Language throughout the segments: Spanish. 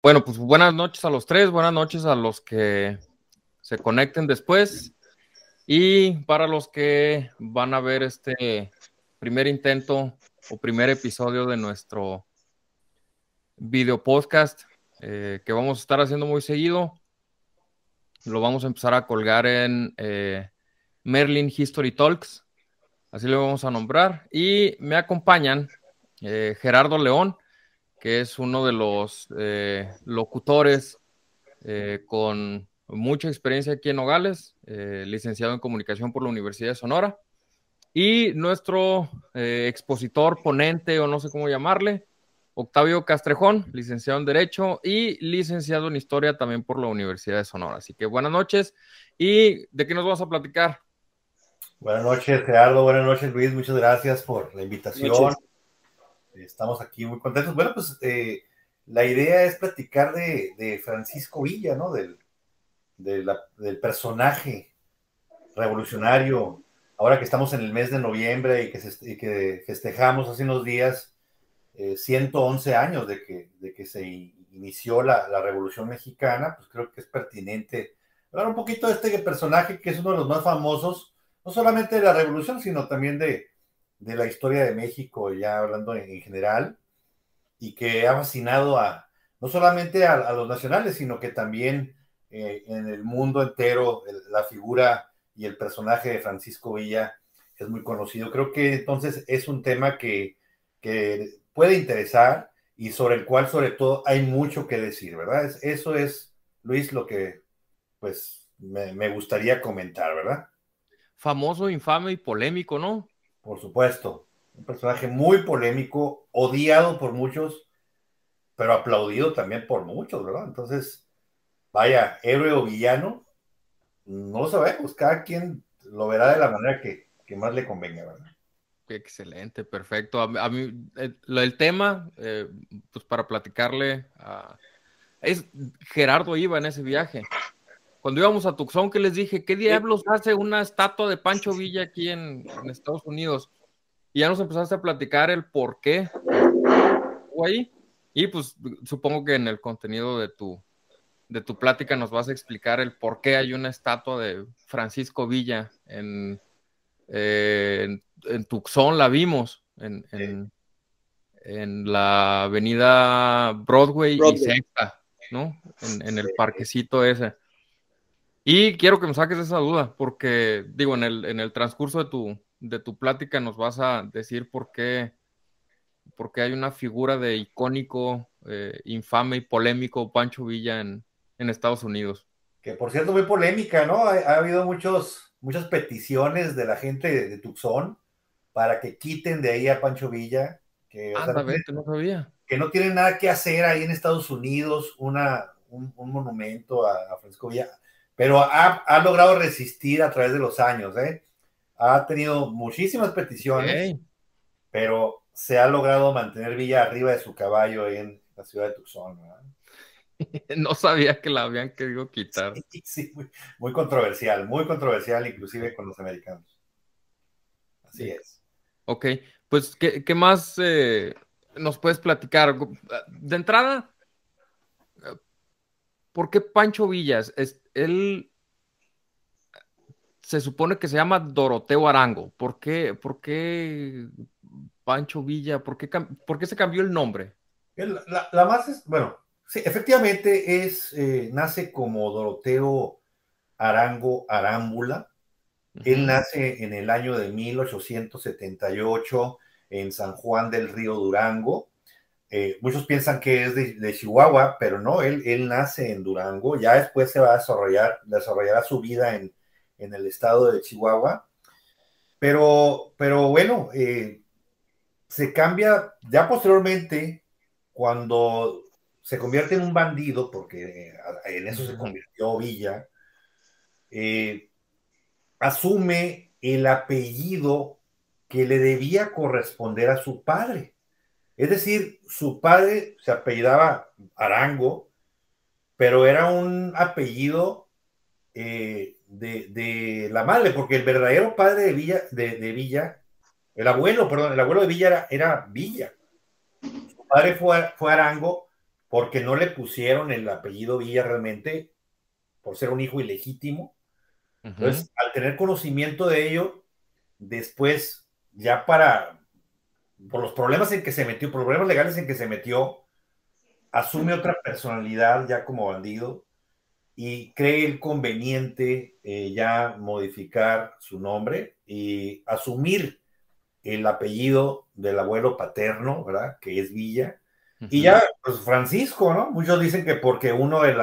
Bueno, pues buenas noches a los tres, buenas noches a los que se conecten después y para los que van a ver este primer intento o primer episodio de nuestro video podcast que vamos a estar haciendo muy seguido. Lo vamos a empezar a colgar en Merlin History Talks, así lo vamos a nombrar. Y me acompañan Gerardo León, que es uno de los locutores con mucha experiencia aquí en Nogales, licenciado en comunicación por la Universidad de Sonora, y nuestro expositor, ponente o no sé cómo llamarle, Octavio Castrejón, licenciado en Derecho y licenciado en Historia también por la Universidad de Sonora. Así que buenas noches. ¿Y de qué nos vamos a platicar? Buenas noches, Gerardo. Buenas noches, Luis. Muchas gracias por la invitación. Estamos aquí muy contentos. Bueno, pues la idea es platicar de Francisco Villa, ¿no? Del personaje revolucionario. Ahora que estamos en el mes de noviembre y que festejamos hace unos días 111 años de que se inició la Revolución Mexicana, pues creo que es pertinente hablar un poquito de este personaje que es uno de los más famosos, no solamente de la Revolución, sino también de la historia de México, ya hablando en general, y que ha fascinado no solamente a los nacionales, sino que también en el mundo entero la figura y el personaje de Francisco Villa es muy conocido. Creo que entonces es un tema que puede interesar y sobre el cual sobre todo hay mucho que decir, ¿verdad? Eso es, Luis, lo que pues me gustaría comentar, ¿verdad? Famoso, infame y polémico, ¿no? Por supuesto, un personaje muy polémico, odiado por muchos, pero aplaudido también por muchos, ¿verdad? Entonces, vaya, héroe o villano, no lo sabemos, cada quien lo verá de la manera que más le convenga, ¿verdad? Excelente, perfecto. A mí el tema, pues para platicarle, es Gerardo iba en ese viaje. Cuando íbamos a Tucson, que les dije, ¿qué Sí. diablos hace una estatua de Pancho Villa aquí en Estados Unidos? Y ya nos empezaste a platicar el por qué estuvo ahí. Y pues supongo que en el contenido de tu plática nos vas a explicar el por qué hay una estatua de Francisco Villa en Tucson, la vimos en la avenida Broadway y Sexta, ¿no? En el parquecito ese. Y quiero que me saques esa duda, porque digo, en el transcurso de tu plática nos vas a decir por qué hay una figura de icónico, infame y polémico Pancho Villa en Estados Unidos. Que por cierto, muy polémica, ¿no? Ha habido muchas peticiones de la gente de Tucson para que quiten de ahí a Pancho Villa, que, o sea, Anda, vete, no sabía. que no tienen nada que hacer ahí en Estados Unidos, un monumento a Francisco Villa, pero ha logrado resistir a través de los años, ¿eh? Ha tenido muchísimas peticiones, Okay. pero se ha logrado mantener Villa arriba de su caballo en la ciudad de Tucson, ¿verdad? No sabía que la habían querido quitar. Sí, sí, muy controversial, inclusive con los americanos. Así es. Ok, pues, qué más nos puedes platicar? De entrada, ¿por qué Pancho Villas? Él se supone que se llama Doroteo Arango. Por qué Pancho Villa? ¿Por qué se cambió el nombre? La más es, bueno, sí, efectivamente nace como Doroteo Arango Arámbula. Él Ujú. nace en el año de 1878 en San Juan del Río Durango. Muchos piensan que es de Chihuahua, pero no, él nace en Durango. Ya después se va a desarrollará su vida en el estado de Chihuahua. Pero bueno, se cambia ya posteriormente cuando se convierte en un bandido, porque en eso se Ujú. convirtió Villa, eh, asume el apellido que le debía corresponder a su padre. Es decir, su padre se apellidaba Arango, pero era un apellido de la madre, porque el verdadero padre de Villa, el abuelo, perdón, el abuelo de Villa era Villa. Su padre fue Arango, porque no le pusieron el apellido Villa realmente por ser un hijo ilegítimo. Entonces, al tener conocimiento de ello, después, ya por los problemas en que se metió, problemas legales en que se metió, asume otra personalidad ya como bandido y cree el conveniente ya modificar su nombre y asumir el apellido del abuelo paterno, ¿verdad? Que es Villa. Y ya, pues Francisco, ¿no? Muchos dicen que porque uno de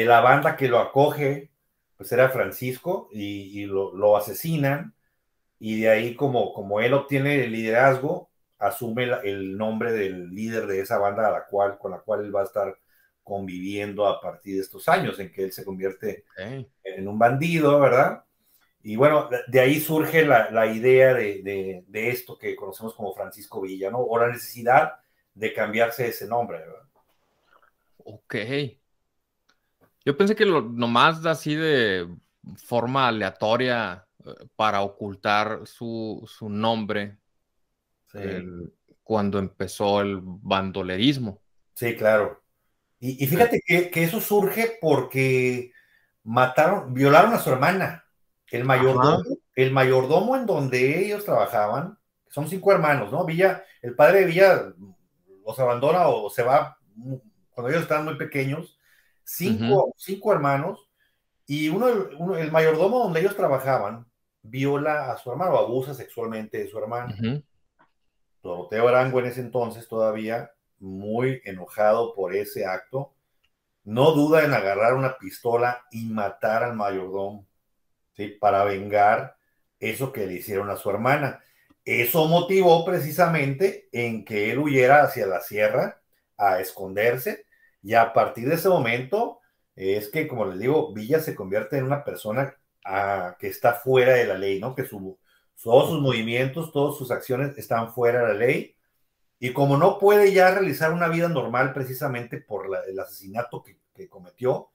la banda que lo acoge, pues era Francisco y lo asesinan y de ahí como él obtiene el liderazgo, asume el nombre del líder de esa banda con la cual él va a estar conviviendo a partir de estos años en que él se convierte en un bandido, ¿verdad? Y bueno, de ahí surge la idea de esto que conocemos como Francisco Villa, ¿no? O la necesidad de cambiarse ese nombre, ¿verdad? Ok. Yo pensé que nomás así de forma aleatoria para ocultar su nombre Sí. cuando empezó el bandolerismo. Sí, claro. Y fíjate que eso surge porque violaron a su hermana. Ajá. El mayordomo en donde ellos trabajaban, son 5 hermanos, ¿no? Villa, el padre de Villa los abandona o se va cuando ellos estaban muy pequeños. Cinco hermanos, y el mayordomo donde ellos trabajaban viola a su hermano, abusa sexualmente de su hermano. Doroteo Arango en ese entonces todavía muy enojado por ese acto, no duda en agarrar una pistola y matar al mayordomo, ¿sí? Para vengar eso que le hicieron a su hermana. Eso motivó precisamente en que él huyera hacia la sierra a esconderse y a partir de ese momento es que, como les digo, Villa se convierte en una persona que está fuera de la ley, ¿no? Que todos sus movimientos, todas sus acciones están fuera de la ley y como no puede ya realizar una vida normal precisamente por el asesinato que cometió,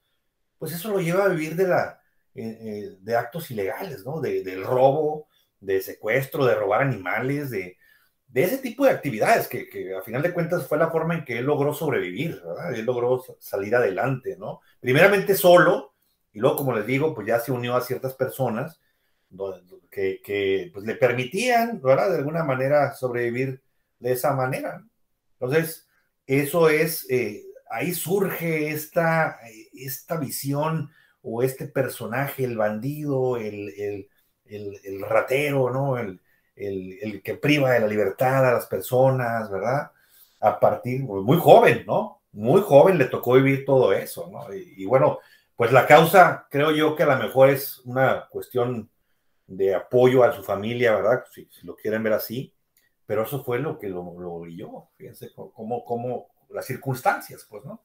pues eso lo lleva a vivir de actos ilegales, ¿no? Del robo, de secuestro, de robar animales, de ese tipo de actividades que a final de cuentas fue la forma en que él logró sobrevivir, ¿verdad? Él logró salir adelante, ¿no? Primeramente solo, y luego, como les digo, pues ya se unió a ciertas personas que pues le permitían, ¿verdad? De alguna manera sobrevivir de esa manera. Entonces, eso es, ahí surge esta visión o este personaje, el bandido, el ratero, ¿no? El que priva de la libertad a las personas, ¿verdad? A partir, muy joven, ¿no? Muy joven le tocó vivir todo eso, ¿no? Y bueno, pues la causa, creo yo que a lo mejor es una cuestión de apoyo a su familia, ¿verdad? Si lo quieren ver así, pero eso fue lo que lo brilló, fíjense cómo las circunstancias, pues, ¿no?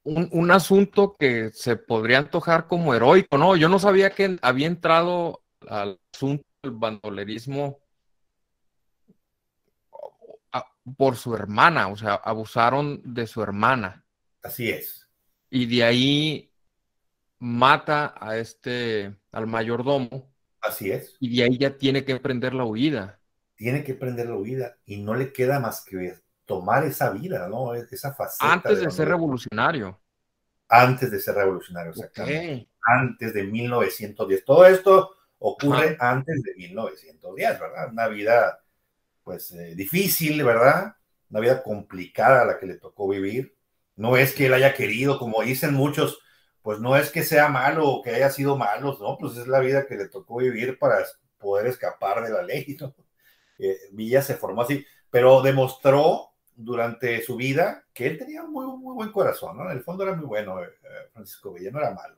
Un asunto que se podría antojar como heroico, ¿no? Yo no sabía que había entrado al asunto del bandolerismo por su hermana, o sea, abusaron de su hermana. Así es. Y de ahí mata al mayordomo, Así es. y de ahí ya tiene que emprender la huida. Tiene que prender la huida y no le queda más que tomar esa vida, ¿no? Esa faceta Antes de de ser bandolero. revolucionario. Antes de ser revolucionario, Ok. exactamente. Antes de 1910. Todo esto ocurre Ajá. antes de 1910, ¿verdad? Una vida, pues, difícil, ¿verdad? Una vida complicada la que le tocó vivir. No es que él haya querido, como dicen muchos, pues no es que sea malo o que haya sido malo, ¿no? Pues es la vida que le tocó vivir para poder escapar de la ley, ¿no? Villa se formó así, pero demostró durante su vida que él tenía un muy buen corazón, ¿no? En el fondo era muy bueno, Francisco Villa, no era malo.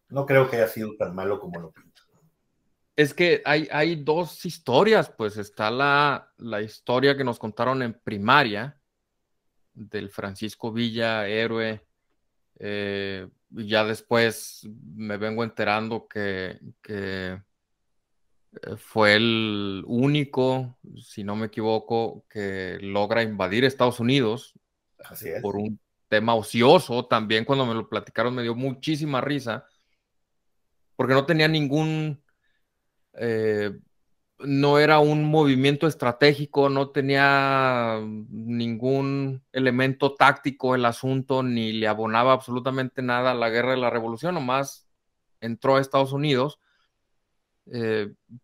No creo que haya sido tan malo como lo pinta. Es que hay dos historias, pues está la historia que nos contaron en primaria del Francisco Villa, héroe. Y ya después me vengo enterando que fue el único, si no me equivoco, que logra invadir Estados Unidos Así es. por un tema ocioso. También cuando me lo platicaron me dio muchísima risa, porque no tenía ningún, eh, no era un movimiento estratégico, no tenía ningún elemento táctico el asunto, ni le abonaba absolutamente nada a la guerra de la revolución, nomás entró a Estados Unidos.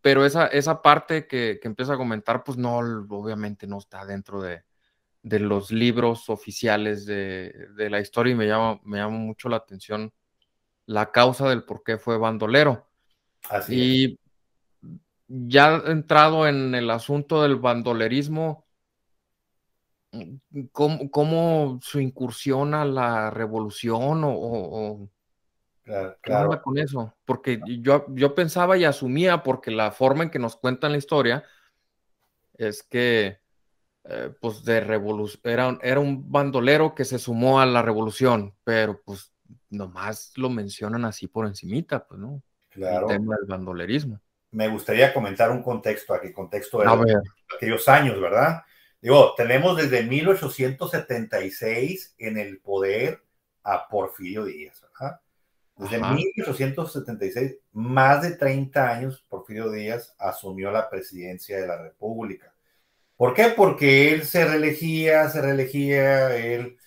Pero esa parte que empieza a comentar, pues no, obviamente no está dentro de los libros oficiales de la historia, y me llama mucho la atención la causa del por qué fue bandolero. Así es. Y ya entrado en el asunto del bandolerismo, ¿cómo su incursión a la revolución o Claro, qué onda claro. con eso? Porque yo pensaba y asumía, porque la forma en que nos cuentan la historia es que pues era un bandolero que se sumó a la revolución, pero pues nomás lo mencionan así por encimita, pues, ¿no? El Claro. tema del bandolerismo. Me gustaría comentar un contexto aquí, contexto A ver. de aquellos años, ¿verdad? Digo, tenemos desde 1876 en el poder a Porfirio Díaz, ¿verdad? Desde Ajá. 1876, más de 30 años, Porfirio Díaz asumió la presidencia de la República. ¿Por qué? Porque él se reelegía, él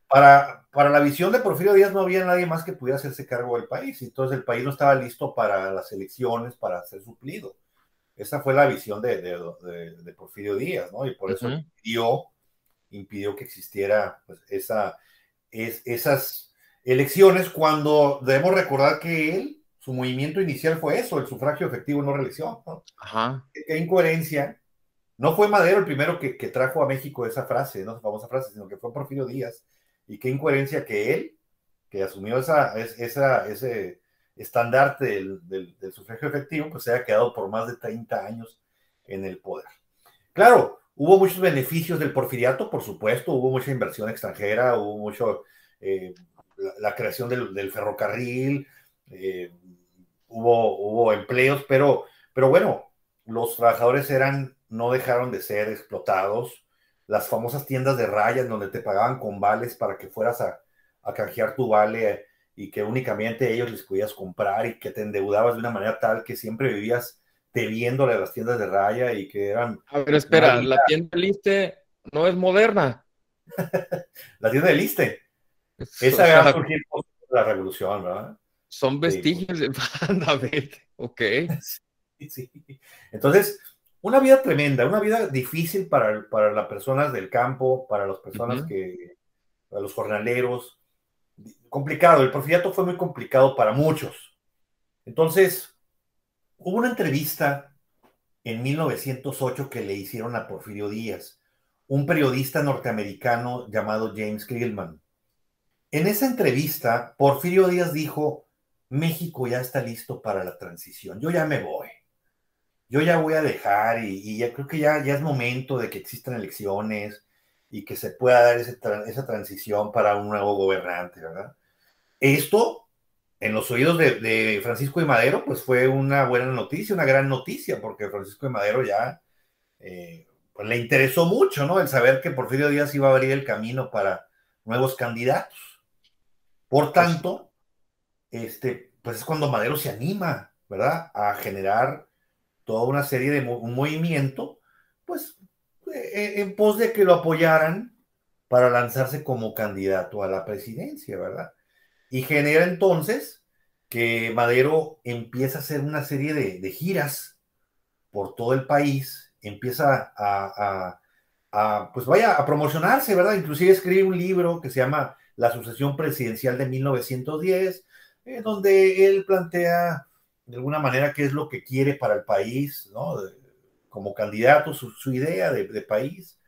para la visión de Porfirio Díaz no había nadie más que pudiera hacerse cargo del país, entonces el país no estaba listo para las elecciones, para ser suplido. Esa fue la visión de Porfirio Díaz, ¿no? Y por eso Uh-huh. impidió que existiera pues, esas elecciones, cuando debemos recordar que él, su movimiento inicial fue eso, el sufragio efectivo, no reelección, ¿no? Ajá. Qué incoherencia. No fue Madero el primero que trajo a México esa frase, no esa famosa frase, sino que fue Porfirio Díaz. Y qué incoherencia que él, que asumió ese estandarte del sufragio efectivo, pues se haya quedado por más de 30 años en el poder. Claro, hubo muchos beneficios del porfiriato, por supuesto, hubo mucha inversión extranjera, hubo mucho, la creación del ferrocarril, eh, hubo empleos, pero bueno, los trabajadores no dejaron de ser explotados. Las famosas tiendas de raya en donde te pagaban con vales para que fueras a canjear tu vale, y que únicamente ellos les podías comprar, y que te endeudabas de una manera tal que siempre vivías debiéndole a las tiendas de raya, y que eran A ver, una espera, vida. la tienda Liste no es moderna. La tienda de Liste, esa O va a sea, surgir por la revolución, ¿verdad? son Sí, pues, vestigios de banda, vete. Ok. sí, sí. Entonces, una vida tremenda, una vida difícil para las personas del campo, para las personas Uh-huh. para los jornaleros, complicado. El porfiriato fue muy complicado para muchos. Entonces, hubo una entrevista en 1908 que le hicieron a Porfirio Díaz, un periodista norteamericano llamado James Cleveland. En esa entrevista, Porfirio Díaz dijo: México ya está listo para la transición, yo ya me voy, yo ya voy a dejar, y ya creo que ya es momento de que existan elecciones y que se pueda dar esa transición para un nuevo gobernante, ¿verdad? Esto, en los oídos de Francisco de Madero, pues fue una buena noticia, una gran noticia, porque Francisco de Madero ya pues le interesó mucho, ¿no? El saber que Porfirio Díaz iba a abrir el camino para nuevos candidatos. Por Pues, tanto, pues es cuando Madero se anima, ¿verdad? A generar toda una serie de un movimiento, pues en pos de que lo apoyaran para lanzarse como candidato a la presidencia, ¿verdad? Y genera entonces que Madero empieza a hacer una serie de giras por todo el país, empieza pues vaya, a promocionarse, ¿verdad? Inclusive escribe un libro que se llama La sucesión presidencial de 1910, donde él plantea de alguna manera qué es lo que quiere para el país, ¿no? Como candidato, su idea de país.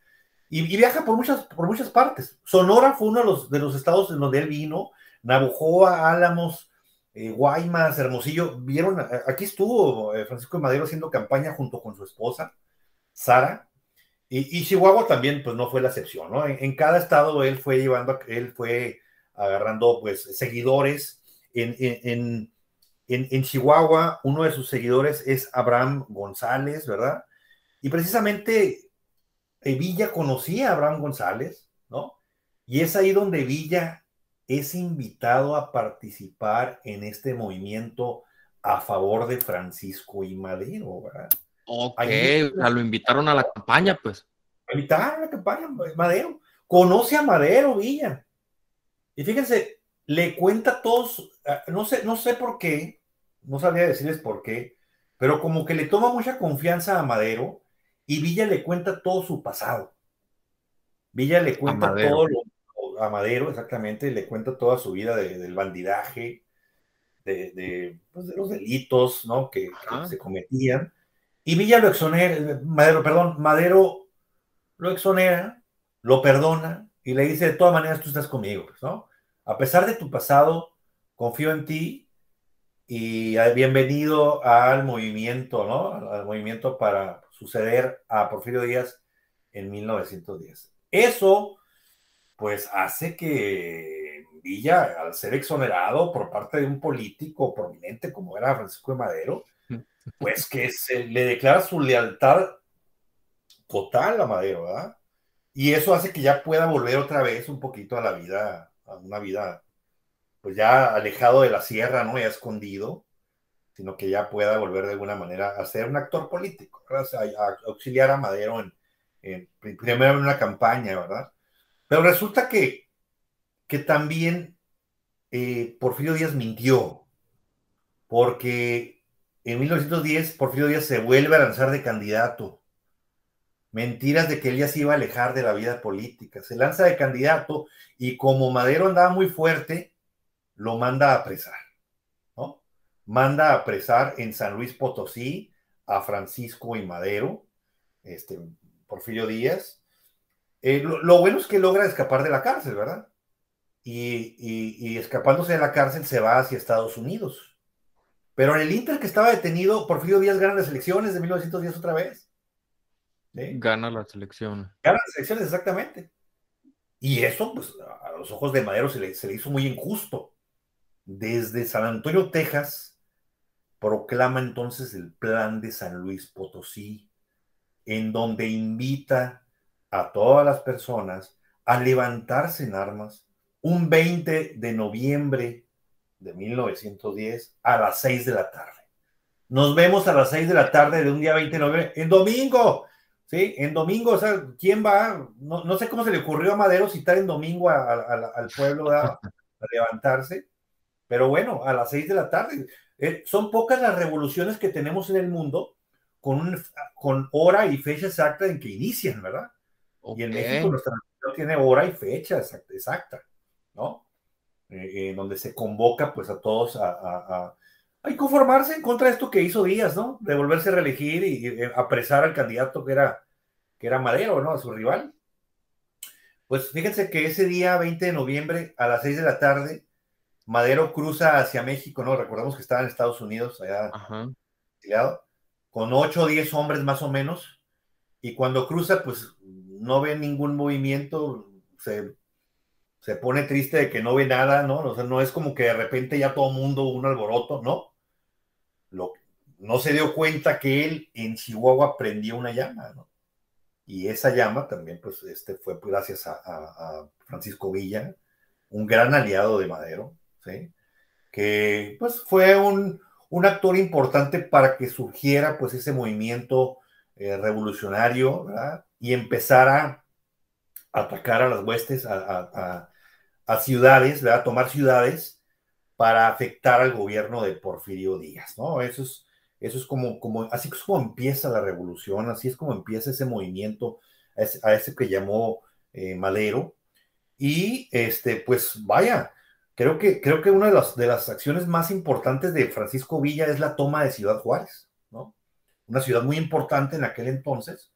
Y viaja por muchas partes. Sonora fue uno de los estados en donde él vino, Navojoa, Álamos, Guaymas, Hermosillo. Vieron, aquí estuvo Francisco de Madero haciendo campaña junto con su esposa, Sara, y Chihuahua también, pues no fue la excepción, ¿no? En cada estado él fue agarrando, pues, seguidores. En Chihuahua, uno de sus seguidores es Abraham González, ¿verdad? Y precisamente Villa conocía a Abraham González, ¿no? Y es ahí donde Villa es invitado a participar en este movimiento a favor de Francisco y Madero, ¿verdad? Ok, Allí o sea, lo invitaron a la campaña, pues. invitaron a la campaña Madero. Conoce a Madero Villa. Y fíjense, le cuenta todos, no sé por qué, no sabría decirles por qué, pero como que le toma mucha confianza a Madero y Villa le cuenta todo su pasado. Villa le A cuenta Madero. todo a Madero, exactamente, le cuenta toda su vida del bandidaje, pues de los delitos, ¿no? Que Ajá. se cometían. Y Villa lo exonera, Madero lo exonera, lo perdona y le dice, de todas maneras tú estás conmigo, pues, ¿no? A pesar de tu pasado, confío en ti y bienvenido al movimiento, ¿no? Al movimiento para suceder a Porfirio Díaz en 1910. Eso, pues, hace que Villa, al ser exonerado por parte de un político prominente como era Francisco de Madero, pues que se le declara su lealtad total a Madero, ¿verdad? Y eso hace que ya pueda volver otra vez un poquito a la vida, a una vida, pues ya alejado de la sierra, ¿no? Ya escondido, sino que ya pueda volver de alguna manera a ser un actor político, ¿verdad? O sea, a auxiliar a Madero primero en una campaña, ¿verdad? Pero resulta que también Porfirio Díaz mintió, porque en 1910 Porfirio Díaz se vuelve a lanzar de candidato. Mentiras de que él ya se iba a alejar de la vida política. Se lanza de candidato y como Madero andaba muy fuerte, lo manda a apresar, ¿no? Manda a apresar en San Luis Potosí a Francisco y Madero, Porfirio Díaz. Lo bueno es que logra escapar de la cárcel, ¿verdad? Y escapándose de la cárcel se va hacia Estados Unidos. Pero en el Inter que estaba detenido, Porfirio Díaz gana las elecciones de 1910 otra vez. ¿Sí? Gana la selección. Gana las elecciones, exactamente. Y eso, pues, a los ojos de Madero se le hizo muy injusto. Desde San Antonio, Texas, proclama entonces el Plan de San Luis Potosí, en donde invita a todas las personas a levantarse en armas un 20 de noviembre de 1910 a las 6 de la tarde. Nos vemos a las 6 de la tarde de un día 20 de noviembre, en domingo, ¿sí? En domingo, o sea, ¿quién va? No sé cómo se le ocurrió a Madero citar en domingo al pueblo a levantarse, pero bueno, a las 6 de la tarde. Son pocas las revoluciones que tenemos en el mundo con hora y fecha exacta en que inician, ¿verdad? Y en Ok. México nuestra revolución tiene hora y fecha exacta, ¿no? Donde se convoca pues a todos a conformarse en contra de esto que hizo Díaz, ¿no? De volverse a reelegir y apresar al candidato que era Madero, ¿no? A su rival. Pues fíjense que ese día 20 de noviembre a las 6 de la tarde, Madero cruza hacia México, ¿no? Recordamos que estaba en Estados Unidos, allá Ajá. exiliado, con 8 o 10 hombres más o menos, y cuando cruza, pues no ve ningún movimiento, se pone triste de que no ve nada, ¿no? O sea, no es como que de repente ya todo mundo un alboroto, ¿no? Lo, no se dio cuenta que él en Chihuahua prendió una llama, ¿no? Y esa llama también, pues, fue gracias a Francisco Villa, un gran aliado de Madero, ¿sí? Que, pues, fue un actor importante para que surgiera, pues, ese movimiento revolucionario, ¿verdad? Y empezara a atacar a las huestes, a ciudades, ¿verdad? A tomar ciudades para afectar al gobierno de Porfirio Díaz, ¿no? Eso es así es como empieza la revolución, así es como empieza ese movimiento, a ese que llamó Madero. Y pues vaya, creo que una de las acciones más importantes de Francisco Villa es la toma de Ciudad Juárez, ¿no? Una ciudad muy importante en aquel entonces,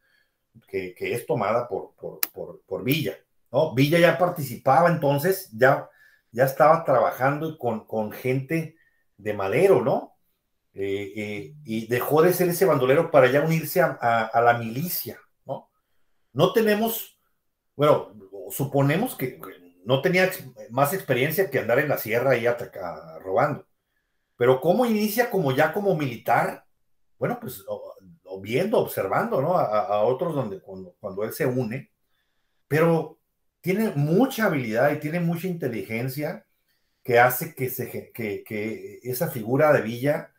que es tomada por Villa, ¿no? Villa ya participaba entonces, ya estaba trabajando con gente de Madero, ¿no? Y dejó de ser ese bandolero para ya unirse a la milicia, ¿no? No tenemos, bueno, suponemos que no tenía más experiencia que andar en la sierra y robando, pero ¿cómo inicia como militar? Bueno, pues viendo, observando, ¿no? A otros cuando él se une, pero tiene mucha habilidad y tiene mucha inteligencia que hace que esa figura de Villa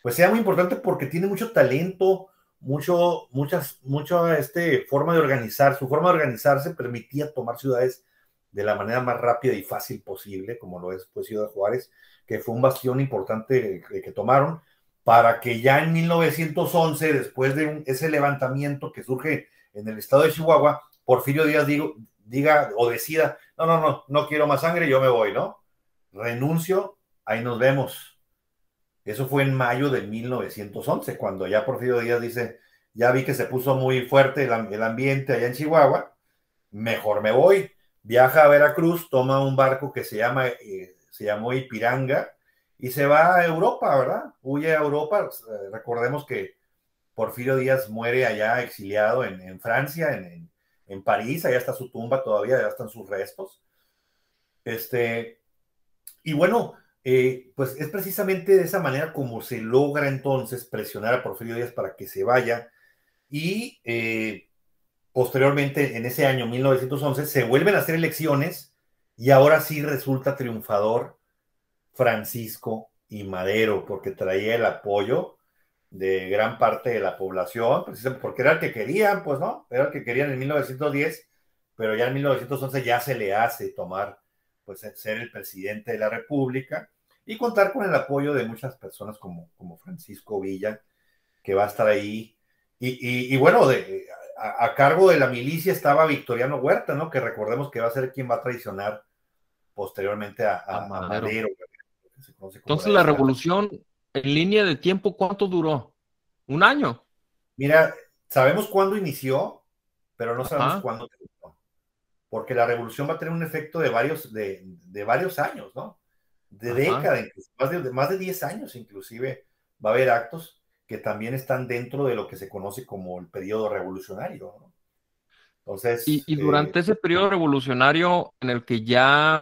pues sea muy importante porque tiene mucho talento, forma de organizar, su forma de organizarse permitía tomar ciudades de la manera más rápida y fácil posible, como lo es pues Ciudad Juárez, que fue un bastión importante que tomaron, para que ya en 1911, después de ese levantamiento que surge en el estado de Chihuahua, Porfirio Díaz diga o decida, no quiero más sangre, yo me voy, ¿no? Renuncio, ahí nos vemos. Eso fue en mayo de 1911, cuando ya Porfirio Díaz dice, ya vi que se puso muy fuerte el ambiente allá en Chihuahua, mejor me voy. Viaja a Veracruz, toma un barco que se llamó Ipiranga y se va a Europa, ¿verdad? Huye a Europa. Recordemos que Porfirio Díaz muere allá exiliado en Francia, en París, allá está su tumba todavía, allá están sus restos. Y bueno, pues es precisamente de esa manera como se logra entonces presionar a Porfirio Díaz para que se vaya y posteriormente en ese año 1911 se vuelven a hacer elecciones y ahora sí resulta triunfador Francisco y Madero porque traía el apoyo de gran parte de la población, precisamente porque era el que querían, pues no, era el que querían en 1910, pero ya en 1911 ya se le hace tomar, pues ser el presidente de la República y contar con el apoyo de muchas personas como Francisco Villa, que va a estar ahí. Y bueno, a cargo de la milicia estaba Victoriano Huerta, ¿no? Que recordemos que va a ser quien va a traicionar posteriormente A a Madero. Madero, que se conoce como la Entonces, la desterrada. revolución en línea de tiempo, ¿cuánto duró? ¿Un año? Mira, sabemos cuándo inició, pero no sabemos Ajá, cuándo terminó, porque la revolución va a tener un efecto de varios años, ¿no? De ajá. décadas, más de 10 años inclusive va a haber actos que también están dentro de lo que se conoce como el periodo revolucionario, ¿no? Entonces, Y durante ese periodo revolucionario en el que ya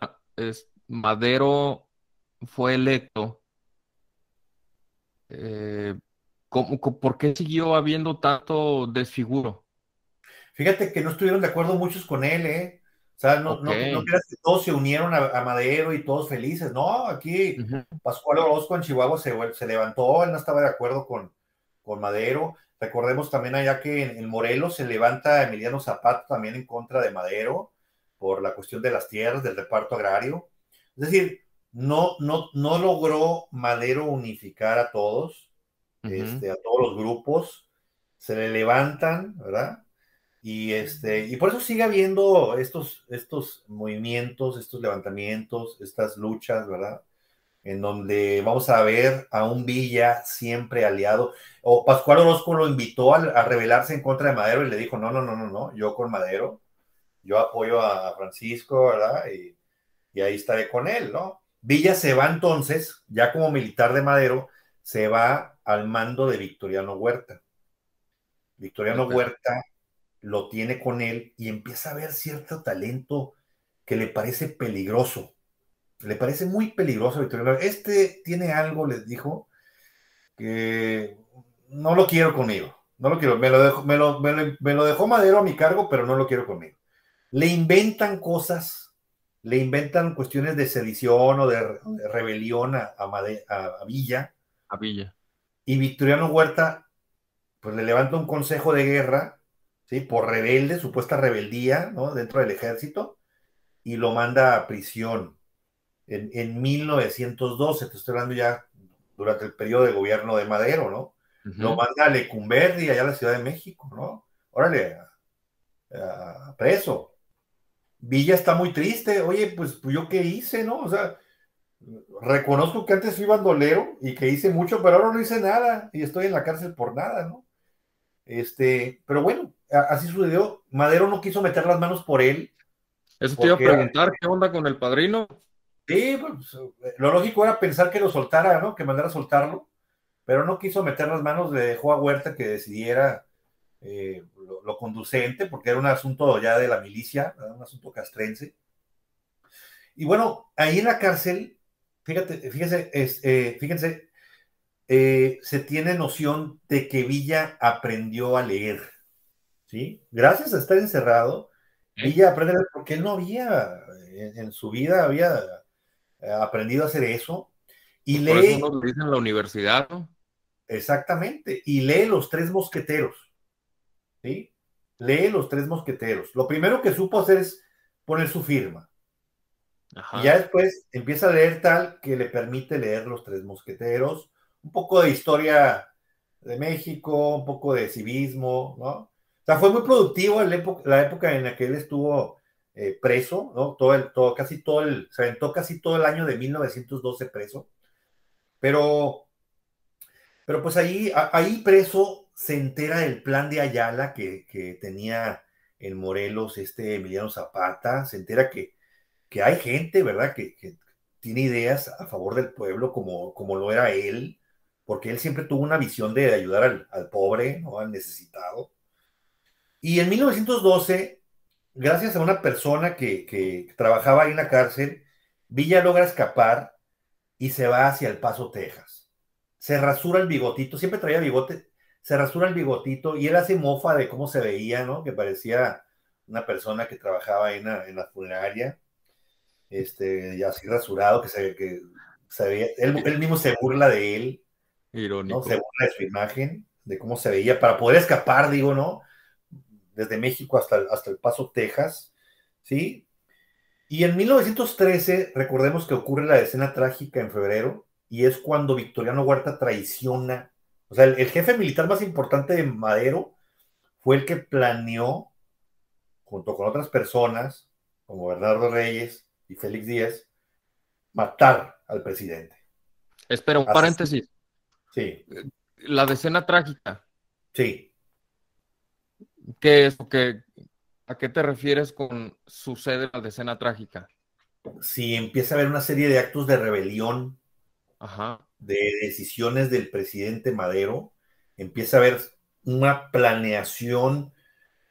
Madero fue electo, eh, ¿por qué siguió habiendo tanto desfiguro? fíjate que no estuvieron de acuerdo muchos con él, ¿eh? O sea, Ok. no creas que todos se unieron a Madero y todos felices. No, aquí Ujú. Pascual Orozco en Chihuahua se levantó, él no estaba de acuerdo con Madero. Recordemos también allá que en Morelos se levanta Emiliano Zapata también en contra de Madero por la cuestión de las tierras, del reparto agrario. Es decir, no logró Madero unificar a todos, Ujú. a todos los grupos. Se le levantan, ¿verdad? Y por eso sigue habiendo estos movimientos, estos levantamientos, estas luchas, ¿verdad? En donde vamos a ver a un Villa siempre aliado. O Pascual Orozco lo invitó a rebelarse en contra de Madero y le dijo, no, yo con Madero, yo apoyo a Francisco, ¿verdad? Y ahí estaré con él, ¿no? Villa se va entonces, ya como militar de Madero, se va al mando de Victoriano Huerta. Victoriano Ok. Huerta lo tiene con él y empieza a ver cierto talento que le parece peligroso. Le parece muy peligroso a Victoriano. Este tiene algo, les dijo, que no lo quiero conmigo. No lo quiero. Me lo dejó Madero a mi cargo, pero no lo quiero conmigo. Le inventan cosas, le inventan cuestiones de sedición o de rebelión a Villa. A Villa. Y Victoriano Huerta, pues le levanta un consejo de guerra, ¿sí? Por rebelde, supuesta rebeldía, ¿no? Dentro del ejército, y lo manda a prisión en 1912, te estoy hablando ya durante el periodo de gobierno de Madero, ¿no? Lo Ujú. manda a Lecumberri, allá a la Ciudad de México, ¿no? Órale, preso. Villa está muy triste, oye, pues yo qué hice, ¿no? O sea, reconozco que antes fui bandolero y que hice mucho, pero ahora no hice nada y estoy en la cárcel por nada, ¿no? Pero bueno, así sucedió. Madero no quiso meter las manos por él, Eso te iba a porque preguntar, ¿qué onda con el padrino? sí, pues, lo lógico era pensar que lo soltara, ¿no? Que mandara a soltarlo, pero no quiso meter las manos, le dejó a Huerta que decidiera lo conducente, porque era un asunto ya de la milicia, ¿verdad? Un asunto castrense. Y bueno, ahí en la cárcel, fíjense, se tiene noción de que Villa aprendió a leer, ¿sí? Gracias a estar encerrado, ¿Eh? Villa aprende a leer porque él no había, en su vida había aprendido a hacer eso, y Pues por eso lee, uno le dicen la universidad, ¿no? exactamente, y lee Los Tres Mosqueteros, ¿sí? Lee Los Tres Mosqueteros. Lo primero que supo hacer es poner su firma. Y Ajá. ya después empieza a leer tal que le permite leer Los Tres Mosqueteros, un poco de historia de México, un poco de civismo, ¿no? O sea, fue muy productivo la época en la que él estuvo preso, ¿no? Se aventó casi todo el año de 1912 preso, pero, pero pues ahí preso se entera del plan de Ayala que tenía en Morelos Emiliano Zapata, se entera que hay gente, ¿verdad? Que tiene ideas a favor del pueblo como lo era él, porque él siempre tuvo una visión de ayudar al pobre, ¿no? Al necesitado. Y en 1912, gracias a una persona que trabajaba ahí en la cárcel, Villa logra escapar y se va hacia El Paso, Texas. Se rasura el bigotito, siempre traía bigote, se rasura el bigotito y él hace mofa de cómo se veía, ¿no? Que parecía una persona que trabajaba ahí en la funeraria, y así rasurado, que se veía, él mismo se burla de él, ¿no? Se Irónico. burla de su imagen, de cómo se veía, para poder escapar, digo, ¿no? Desde México hasta El Paso, Texas, ¿sí? Y en 1913, recordemos que ocurre la escena trágica en febrero, y es cuando Victoriano Huerta traiciona, o sea, el jefe militar más importante de Madero fue el que planeó, junto con otras personas, como Bernardo Reyes y Félix Díaz, matar al presidente. Espera, un Asesino. paréntesis. Sí, La decena trágica, sí. ¿qué es? ¿A qué te refieres con sucede la decena trágica? Si empieza a haber una serie de actos de rebelión, Ajá. de decisiones del presidente Madero, empieza a haber una planeación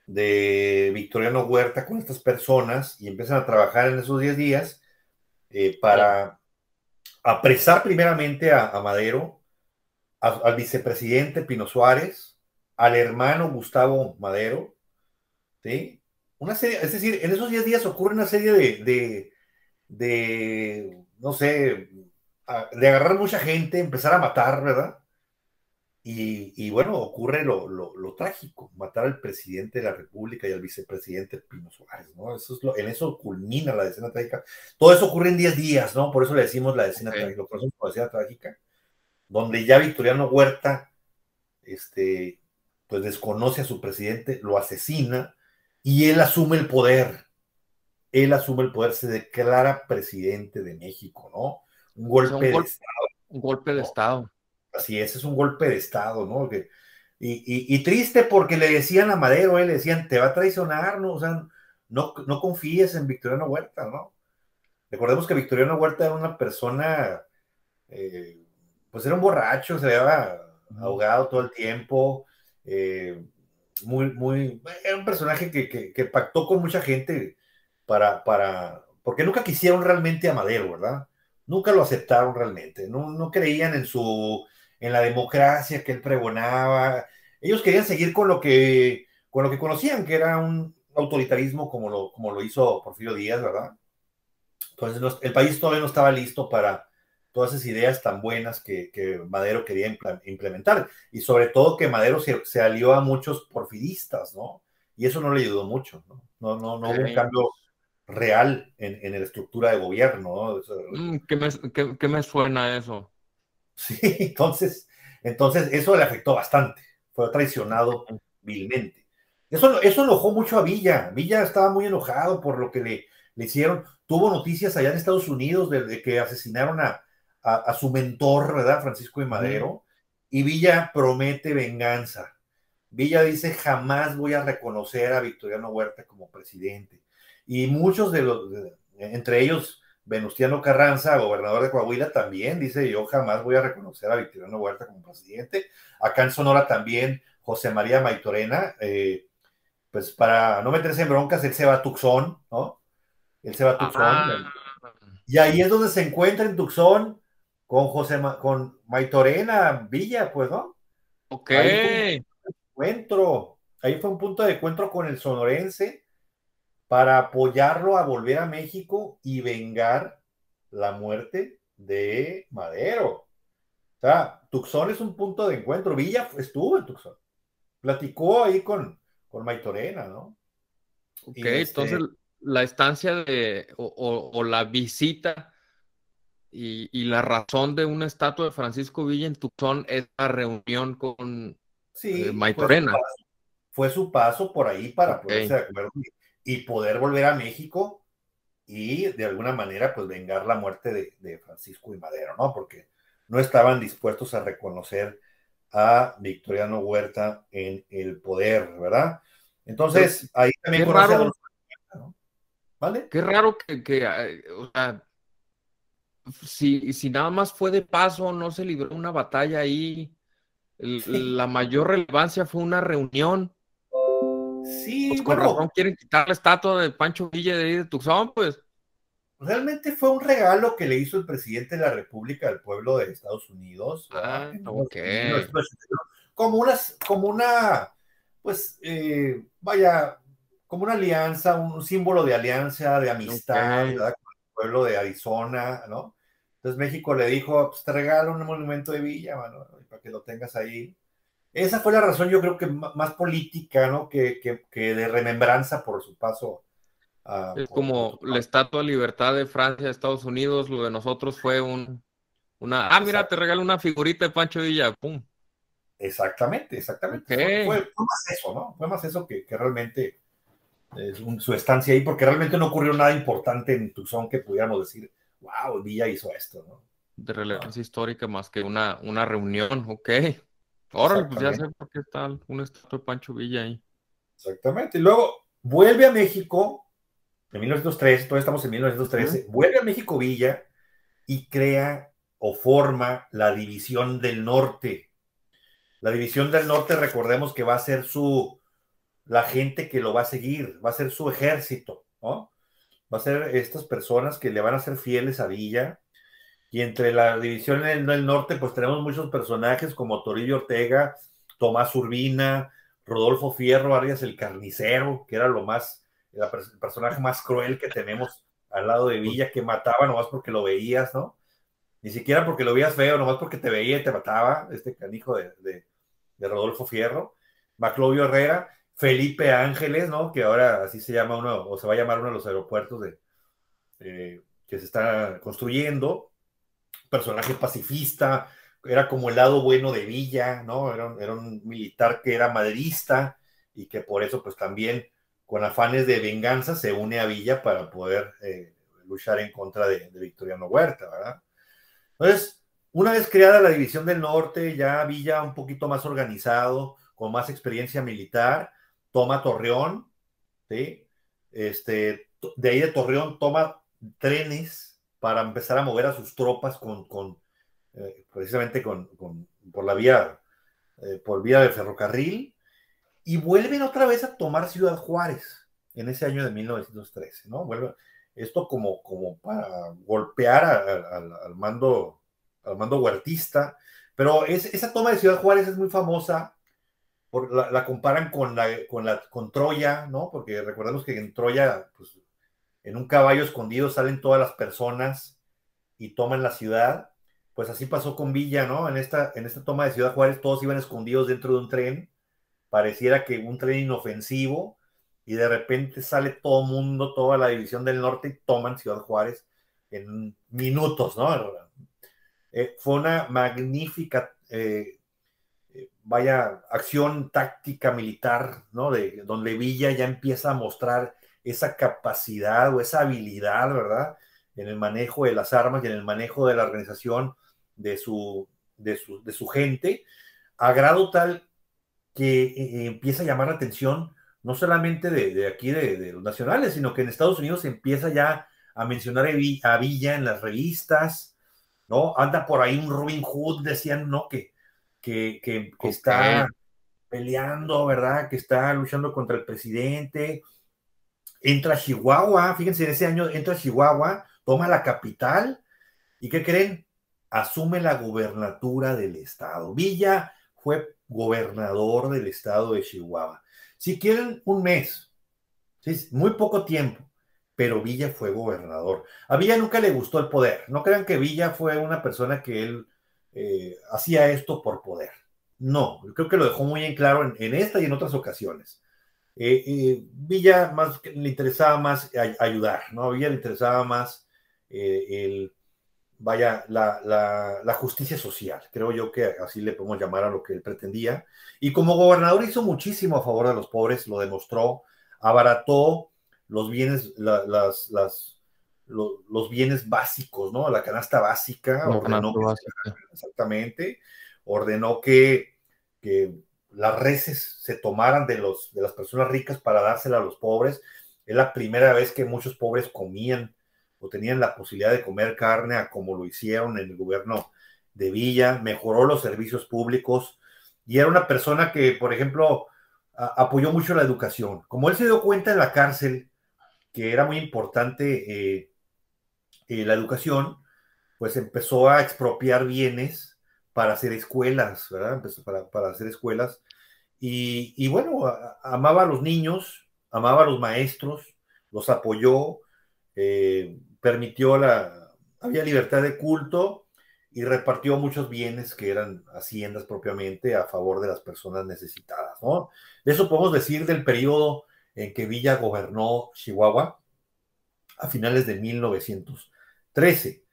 de Victoriano Huerta con estas personas y empiezan a trabajar en esos 10 días Oh, para apresar primeramente a Madero, al vicepresidente Pino Suárez, al hermano Gustavo Madero, ¿sí? Una serie, es decir, en esos 10 días ocurre una serie no sé, de agarrar mucha gente, empezar a matar, ¿verdad? Y bueno, ocurre lo trágico, matar al presidente de la República y al vicepresidente Pino Suárez, ¿no? En eso culmina la decena trágica. Todo eso ocurre en 10 días, ¿no? Por eso le decimos la decena ok. trágica, por eso la decena trágica, donde ya Victoriano Huerta, pues desconoce a su presidente, lo asesina y él asume el poder. Él asume el poder, se declara presidente de México, ¿no? Un O sea, golpe de Estado, un golpe de ¿no? estado. Así es un golpe de Estado, ¿no? Y triste porque le decían a Madero, le decían, te va a traicionar, ¿no? O sea, no confíes en Victoriano Huerta, ¿no? Recordemos que Victoriano Huerta era una persona, eh, pues era un borracho, se había Ujú. ahogado todo el tiempo, eh, era un personaje que pactó con mucha gente porque nunca quisieron realmente a Madero, ¿verdad? Nunca lo aceptaron realmente, no creían en la democracia que él pregonaba. Ellos querían seguir con lo que conocían, que era un autoritarismo como lo hizo Porfirio Díaz, ¿verdad? Entonces el país todavía no estaba listo para todas esas ideas tan buenas que Madero quería implementar. Y sobre todo que Madero se alió a muchos porfiristas, ¿no? Y eso no le ayudó mucho, ¿no? No Ok. hubo un cambio real en la estructura de gobierno, ¿no? ¿Qué me suena eso? Sí, entonces eso le afectó bastante. Fue traicionado vilmente. Eso enojó mucho a Villa. Villa estaba muy enojado por lo que le hicieron. Tuvo noticias allá en Estados Unidos de que asesinaron a su mentor, ¿verdad? Francisco de Ujú. Madero. Y Villa promete venganza. Villa dice, jamás voy a reconocer a Victoriano Huerta como presidente. Y muchos entre ellos Venustiano Carranza, gobernador de Coahuila, también dice, yo jamás voy a reconocer a Victoriano Huerta como presidente. Acá en Sonora también, José María Maitorena, pues para no meterse en broncas, él se va a Tucson, ¿no? Él se va a Tucson. Ah, Y ahí es donde se encuentra en Tucson con Maitorena Villa, pues, ¿no? ok. Ahí fue un encuentro, ahí fue un punto de encuentro con el sonorense para apoyarlo a volver a México y vengar la muerte de Madero. O sea, Tucson es un punto de encuentro. Villa estuvo en Tucson. Platicó ahí con Maitorena, ¿no? Ok, Y entonces la estancia o la visita y la razón de una estatua de Francisco Villa en Tucson es la reunión con sí, Maitorena. fue su paso por ahí para ponerse Ok. de acuerdo y poder volver a México y de alguna manera pues vengar la muerte de Francisco y Madero, ¿no? Porque no estaban dispuestos a reconocer a Victoriano Huerta en el poder, ¿verdad? Pero Entonces, ahí también qué conoce a raro, Adolfo, ¿no? ¿Vale? qué raro o sea, si nada más fue de paso, no se libró una batalla ahí. Sí, La mayor relevancia fue una reunión. sí, Pues con bueno, razón quieren quitar la estatua de Pancho Villa de ahí de Tucson, pues. realmente fue un regalo que le hizo el presidente de la República al pueblo de Estados Unidos, ¿verdad? Ah, ok. En 1981, como una, pues, vaya, como una alianza, un símbolo de alianza, de Ok. amistad, ¿verdad? Con el pueblo de Arizona, ¿no? Entonces México le dijo, pues te regalo un monumento de Villa, mano, para que lo tengas ahí. Esa fue la razón, yo creo que más política, ¿no? Que de remembranza por su paso Es por como la Tucson. Estatua de Libertad de Francia, Estados Unidos, lo de nosotros fue una, mira, te Exacto. regalo una figurita de Pancho Villa, pum. Exactamente, Ok, exactamente. Fue más eso, ¿no? Fue más eso que realmente su estancia ahí, porque realmente no ocurrió nada importante en Tucson que pudiéramos decir, wow, Villa hizo esto, ¿no? de No, relevancia histórica más que una reunión, ok. Órale, pues ya sé exactamente, por qué está una estatua de Pancho Villa ahí. exactamente. Y luego vuelve a México en 1913, todavía estamos en Ujú. 1913, vuelve a México Villa y crea o forma la División del Norte. La División del Norte, recordemos que va a ser la gente que lo va a seguir, va a ser su ejército, ¿no? Va a ser estas personas que le van a ser fieles a Villa. Y entre la división del norte, pues tenemos muchos personajes como Toribio Ortega, Tomás Urbina, Rodolfo Fierro, Arias el Carnicero, que era el personaje más cruel que tenemos al lado de Pues, Villa, que mataba nomás porque lo veías, ¿no? Ni siquiera porque lo veías feo, nomás porque te veía y te mataba, este canijo de Rodolfo Fierro, Maclovio Herrera, Felipe Ángeles, ¿no? Que ahora así se llama uno, o se va a llamar uno de los aeropuertos que se está construyendo, personaje pacifista, era como el lado bueno de Villa, ¿no? Era un militar que era maderista y que por eso pues también con afanes de venganza se une a Villa para poder luchar en contra de Victoriano Huerta, ¿verdad? Entonces, una vez creada la División del Norte, ya Villa un poquito más organizado, con más experiencia militar, toma Torreón, ¿sí? De ahí de Torreón toma trenes para empezar a mover a sus tropas precisamente por la vía, por vía de ferrocarril, y vuelven otra vez a tomar Ciudad Juárez en ese año de 1913, ¿no? Esto como para golpear al mando huertista, pero esa toma de Ciudad Juárez es muy famosa, la comparan con Troya, ¿no? Porque recordemos que en Troya, pues, en un caballo escondido salen todas las personas y toman la ciudad. Pues así pasó con Villa, ¿no? En esta toma de Ciudad Juárez todos iban escondidos dentro de un tren, pareciera que un tren inofensivo, y de repente sale todo mundo, toda la división del norte y toman Ciudad Juárez en minutos, ¿no? Fue una magnífica, vaya, acción táctica militar, ¿no? Donde Villa ya empieza a mostrar esa capacidad o esa habilidad, ¿verdad? En el manejo de las armas y en el manejo de la organización de su gente, a grado tal que empieza a llamar la atención no solamente de aquí, de los nacionales, sino que en Estados Unidos se empieza ya a mencionar a Villa en las revistas, ¿no? Anda por ahí un Robin Hood, decían, ¿no? Que ok, está peleando, ¿verdad? Que está luchando contra el presidente. Entra a Chihuahua, fíjense, en ese año entra a Chihuahua, toma la capital, ¿y qué creen? Asume la gubernatura del estado. Villa fue gobernador del estado de Chihuahua. Si quieren, un mes, ¿sí? Muy poco tiempo, pero Villa fue gobernador. A Villa nunca le gustó el poder. No crean que Villa fue una persona que él hacía esto por poder. No, creo que lo dejó muy en claro en esta y en otras ocasiones. Villa le interesaba más ayudar, ¿no? A Villa le interesaba más la justicia social, creo yo que así le podemos llamar a lo que él pretendía. Y como gobernador hizo muchísimo a favor de los pobres, lo demostró, abarató los bienes, los bienes básicos, ¿no? La canasta básica, exactamente, ordenó que las reses se tomaran de las personas ricas para dársela a los pobres. Es la primera vez que muchos pobres comían o tenían la posibilidad de comer carne, a como lo hicieron en el gobierno de Villa. Mejoró los servicios públicos y era una persona que, por ejemplo, apoyó mucho la educación. Como él se dio cuenta en la cárcel que era muy importante la educación, pues empezó a expropiar bienes para hacer escuelas, ¿verdad? Empezó para hacer escuelas. Y bueno, amaba a los niños, amaba a los maestros, los apoyó, permitió había libertad de culto y repartió muchos bienes que eran haciendas propiamente a favor de las personas necesitadas, ¿no? Eso podemos decir del periodo en que Villa gobernó Chihuahua a finales de 1913.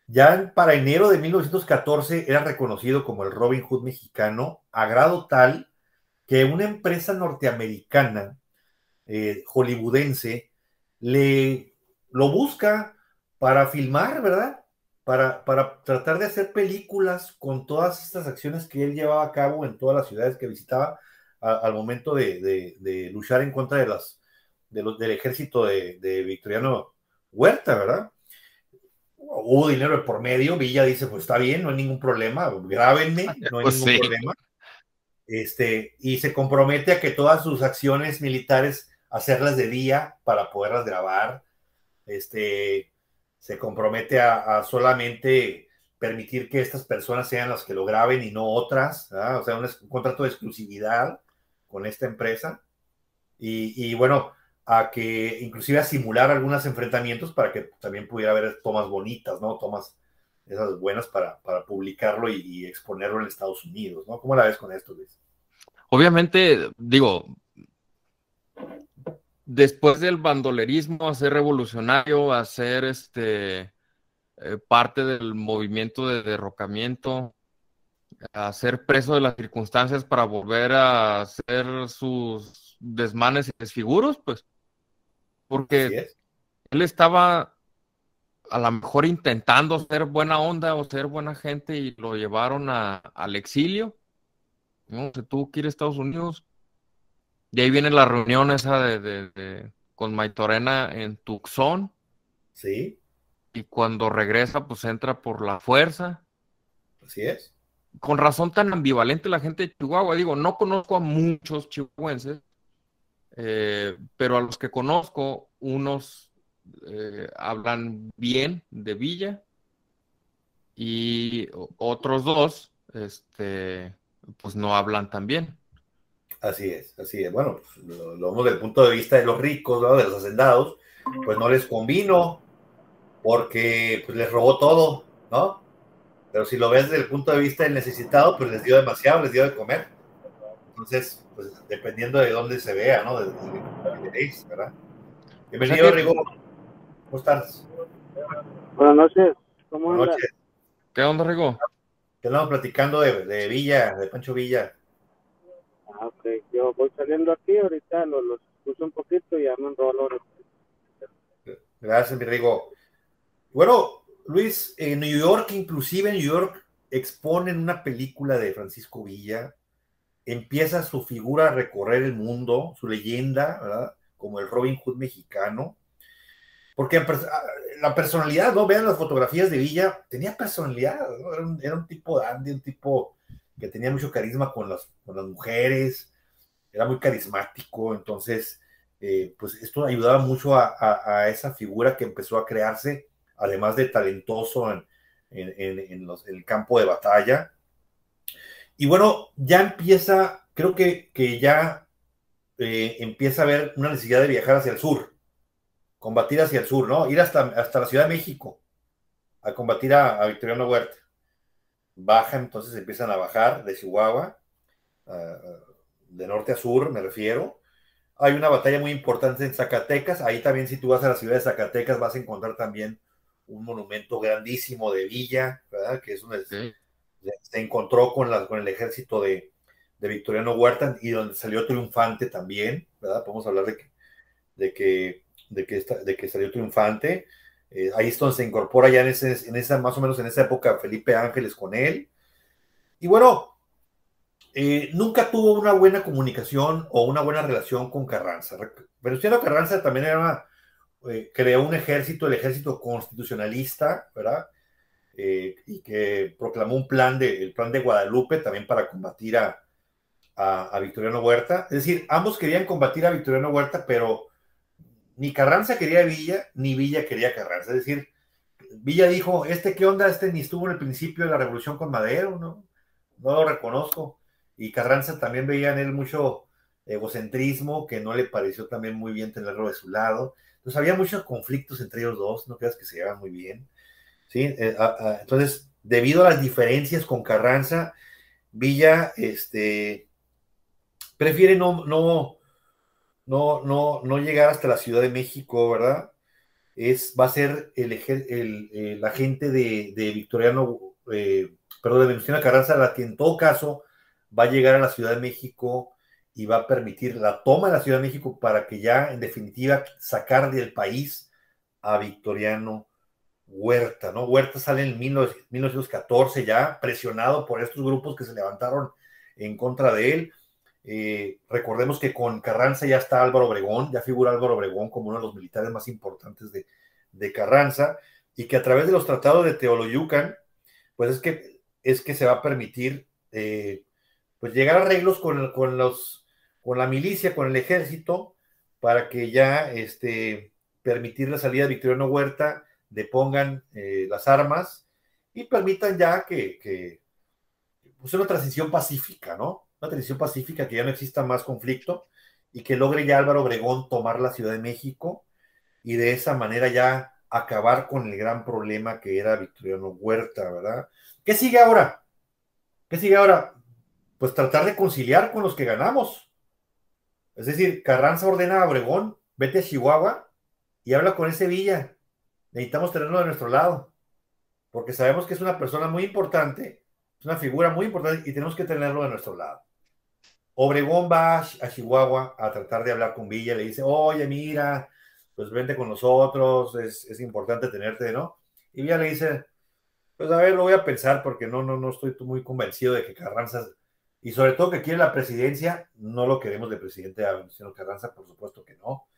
Ya para enero de 1914 era reconocido como el Robin Hood mexicano, a grado tal que una empresa norteamericana, hollywoodense, lo busca para filmar, ¿verdad? Para tratar de hacer películas con todas estas acciones que él llevaba a cabo en todas las ciudades que visitaba al momento de luchar en contra del ejército de Victoriano Huerta, ¿verdad? Hubo dinero por medio. Villa dice, pues está bien, no hay ningún problema, grábenme, no hay ningún problema. Y se compromete a que todas sus acciones militares hacerlas de día para poderlas grabar. Se compromete a solamente permitir que estas personas sean las que lo graben y no otras, ¿verdad? O sea, un contrato de exclusividad con esta empresa. Y bueno, a que inclusive a simular algunos enfrentamientos para que también pudiera haber tomas bonitas, ¿no? Tomas esas buenas para publicarlo y exponerlo en Estados Unidos, ¿no? ¿Cómo la ves con esto, Luis? Obviamente, digo, después del bandolerismo, a ser revolucionario, a ser parte del movimiento de derrocamiento, a ser preso de las circunstancias para volver a hacer sus desmanes y desfiguros, pues, porque él estaba a lo mejor intentando ser buena onda o ser buena gente y lo llevaron al exilio, ¿no? Se tuvo que ir a Estados Unidos. Y ahí viene la reunión esa con Maitorena en Tucson. Sí. Y cuando regresa, pues entra por la fuerza. Así es. Con razón tan ambivalente la gente de Chihuahua. Digo, no conozco a muchos chihuahuenses, pero a los que conozco, unos hablan bien de Villa y otros dos, pues no hablan tan bien. Así es, así es. Bueno, pues, lo vemos desde el punto de vista de los ricos, ¿no? De los hacendados, pues no les convino porque pues, les robó todo, ¿no? Pero si lo ves desde el punto de vista del necesitado, pues les dio demasiado, les dio de comer. Entonces, pues dependiendo de dónde se vea, ¿no? Desde el interés, ¿verdad? Bienvenido, Rigo. ¿Cómo estás? Buenas noches. ¿Cómo Buenas andas? noches. ¿Qué onda, Rigo? Te andamos platicando de Villa, de Pancho Villa. Ok, yo voy saliendo aquí, ahorita los escucho un poquito y ya me enrolo. Gracias, mi Rigo. Bueno, Luis, en New York, inclusive en New York, exponen una película de Francisco Villa, empieza su figura a recorrer el mundo, su leyenda, ¿verdad? Como el Robin Hood mexicano, porque la personalidad, ¿no? Vean las fotografías de Villa, tenía personalidad, ¿no? Era un tipo dandy, un tipo que tenía mucho carisma con las mujeres, era muy carismático, entonces, pues esto ayudaba mucho a esa figura que empezó a crearse, además de talentoso en el campo de batalla. Y bueno, ya empieza, creo que ya empieza a haber una necesidad de viajar hacia el sur, combatir hacia el sur, ¿no? Ir hasta la Ciudad de México a combatir a Victoriano Huerta. bajan, entonces empiezan a bajar de Chihuahua, de norte a sur, me refiero. Hay una batalla muy importante en Zacatecas. Ahí también, si tú vas a la ciudad de Zacatecas, vas a encontrar también un monumento grandísimo de Villa, ¿verdad? Que es donde se encontró con el ejército de Victoriano Huerta y donde salió triunfante también, ¿verdad? Podemos hablar de que salió triunfante. Ahí es donde se incorpora ya más o menos en esa época Felipe Ángeles con él. Y bueno, nunca tuvo una buena comunicación o una buena relación con Carranza. Venustiano Carranza también creó un ejército, el ejército constitucionalista, ¿verdad? Y que proclamó el plan de Guadalupe también para combatir a Victoriano Huerta. Es decir, ambos querían combatir a Victoriano Huerta, pero ni Carranza quería a Villa, ni Villa quería a Carranza. Es decir, Villa dijo, ¿qué onda? Ni estuvo en el principio de la revolución con Madero, ¿no? No lo reconozco. Y Carranza también veía en él mucho egocentrismo, que no le pareció también muy bien tenerlo de su lado. Entonces había muchos conflictos entre ellos dos, no creas que se llevaban muy bien. ¿Sí? Entonces, debido a las diferencias con Carranza, Villa prefiere no llegar hasta la Ciudad de México, ¿verdad? Va a ser el agente de Victoriano, perdón, de Venustiano Carranza, la que en todo caso va a llegar a la Ciudad de México y va a permitir la toma de la Ciudad de México para que ya, en definitiva, sacar del país a Victoriano Huerta, ¿no? Huerta sale en 1914 ya, presionado por estos grupos que se levantaron en contra de él. Recordemos que con Carranza ya está Álvaro Obregón, ya figura Álvaro Obregón como uno de los militares más importantes de Carranza, y que a través de los tratados de Teoloyucan, pues es que se va a permitir pues llegar a arreglos con la milicia, con el ejército, para que ya permitir la salida de Victoriano Huerta, depongan las armas y permitan ya que pues una transición pacífica, ¿no? Una transición pacífica, que ya no exista más conflicto y que logre ya Álvaro Obregón tomar la Ciudad de México y de esa manera ya acabar con el gran problema que era Victoriano Huerta, ¿verdad? ¿Qué sigue ahora? ¿Qué sigue ahora? Pues tratar de conciliar con los que ganamos. Es decir, Carranza ordena a Obregón, vete a Chihuahua y habla con ese Villa. Necesitamos tenerlo de nuestro lado, porque sabemos que es una persona muy importante, es una figura muy importante y tenemos que tenerlo de nuestro lado. Obregón va a Chihuahua a tratar de hablar con Villa, le dice, oye, mira, pues vente con nosotros, es importante tenerte, ¿no? Y Villa le dice, pues a ver, lo voy a pensar porque no estoy muy convencido de que Carranza, y sobre todo que quiere la presidencia, no lo queremos de presidente a Venustiano Carranza, por supuesto que no.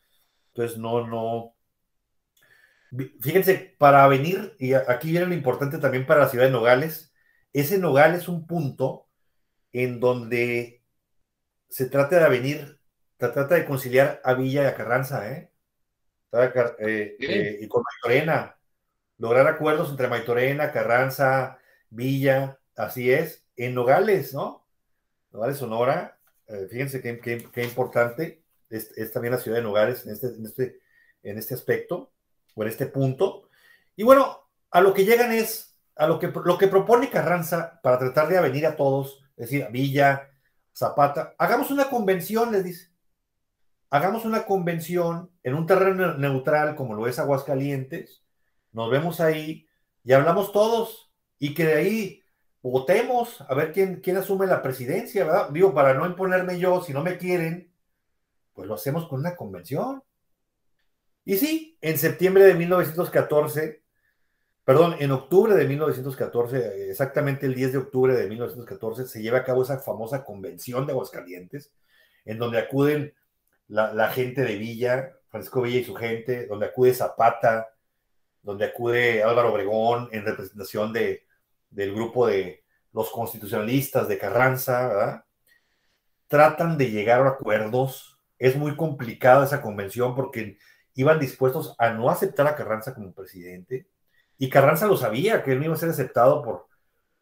Entonces, no. Fíjense, para venir, y aquí viene lo importante también para la ciudad de Nogales, ese Nogales es un punto en donde se trata de conciliar a Villa y a Carranza, y con Maytorena, lograr acuerdos entre Maytorena, Carranza, Villa, así es, en Nogales, ¿no? Nogales, Sonora, fíjense qué importante es también la ciudad de Nogales en este aspecto, o en este punto. Y bueno, a lo que llegan es, lo que propone Carranza para tratar de avenir a todos, es decir, a Villa, Zapata, hagamos una convención, les dice. Hagamos una convención en un terreno neutral como lo es Aguascalientes, nos vemos ahí y hablamos todos y que de ahí votemos a ver quién asume la presidencia, ¿verdad? Digo, para no imponerme yo, si no me quieren, pues lo hacemos con una convención. Y sí, en septiembre de 1914, perdón, en octubre de 1914, exactamente el 10 de octubre de 1914, se lleva a cabo esa famosa convención de Aguascalientes, en donde acuden la gente de Villa, Francisco Villa y su gente, donde acude Zapata, donde acude Álvaro Obregón en representación del grupo de los constitucionalistas de Carranza, ¿verdad? Tratan de llegar a acuerdos. Es muy complicada esa convención porque iban dispuestos a no aceptar a Carranza como presidente, y Carranza lo sabía, que él no iba a ser aceptado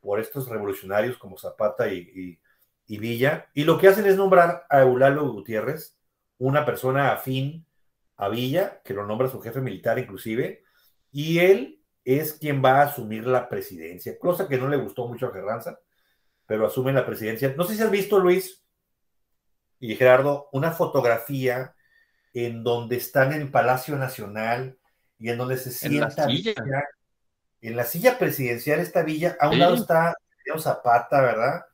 por estos revolucionarios como Zapata y Villa, y lo que hacen es nombrar a Eulalio Gutiérrez, una persona afín a Villa, que lo nombra su jefe militar inclusive, y él es quien va a asumir la presidencia, cosa que no le gustó mucho a Carranza, pero asume la presidencia. No sé si has visto, Luis y Gerardo, una fotografía en donde están en el Palacio Nacional y en donde se En la sienta silla. Villa, en la silla presidencial esta Villa, a un lado Sí, está Zapata, ¿verdad?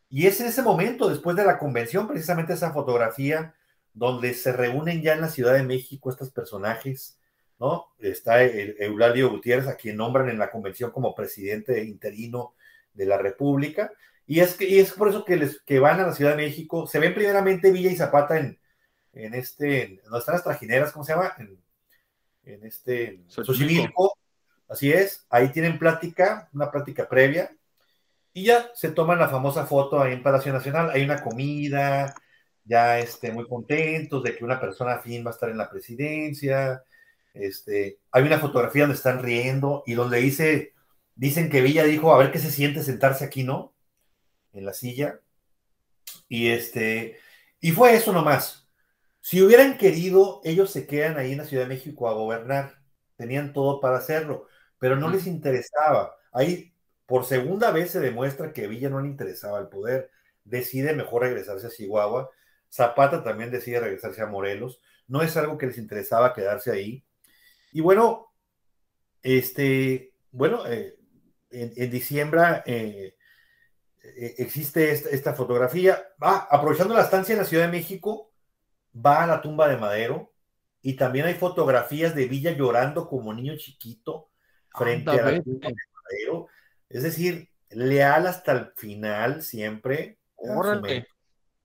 Y es en ese momento, después de la convención, precisamente esa fotografía donde se reúnen ya en la Ciudad de México estos personajes, ¿no? Está Eulalio Gutiérrez, a quien nombran en la convención como presidente interino de la República, y es por eso que van a la Ciudad de México. Se ven primeramente Villa y Zapata donde están las trajineras, ¿cómo se llama? En Xochimilco. Xochimilco, así es, ahí tienen plática, una plática previa, y ya se toman la famosa foto ahí en Palacio Nacional. Hay una comida, ya muy contentos de que una persona afín va a estar en la presidencia. Hay una fotografía donde están riendo y donde dicen que Villa dijo, a ver qué se siente sentarse aquí, ¿no? En la silla. Y y fue eso nomás. Si hubieran querido, ellos se quedan ahí en la Ciudad de México a gobernar. Tenían todo para hacerlo, pero no les interesaba. Ahí, por segunda vez, se demuestra que a Villa no le interesaba el poder. Decide mejor regresarse a Chihuahua. Zapata también decide regresarse a Morelos. No es algo que les interesaba quedarse ahí. Y bueno, bueno, en diciembre existe esta fotografía. Aprovechando la estancia en la Ciudad de México, va a la tumba de Madero y también hay fotografías de Villa llorando como niño chiquito Anda, frente a la vete. tumba de Madero. Es decir, leal hasta el final siempre a su Órale. mente.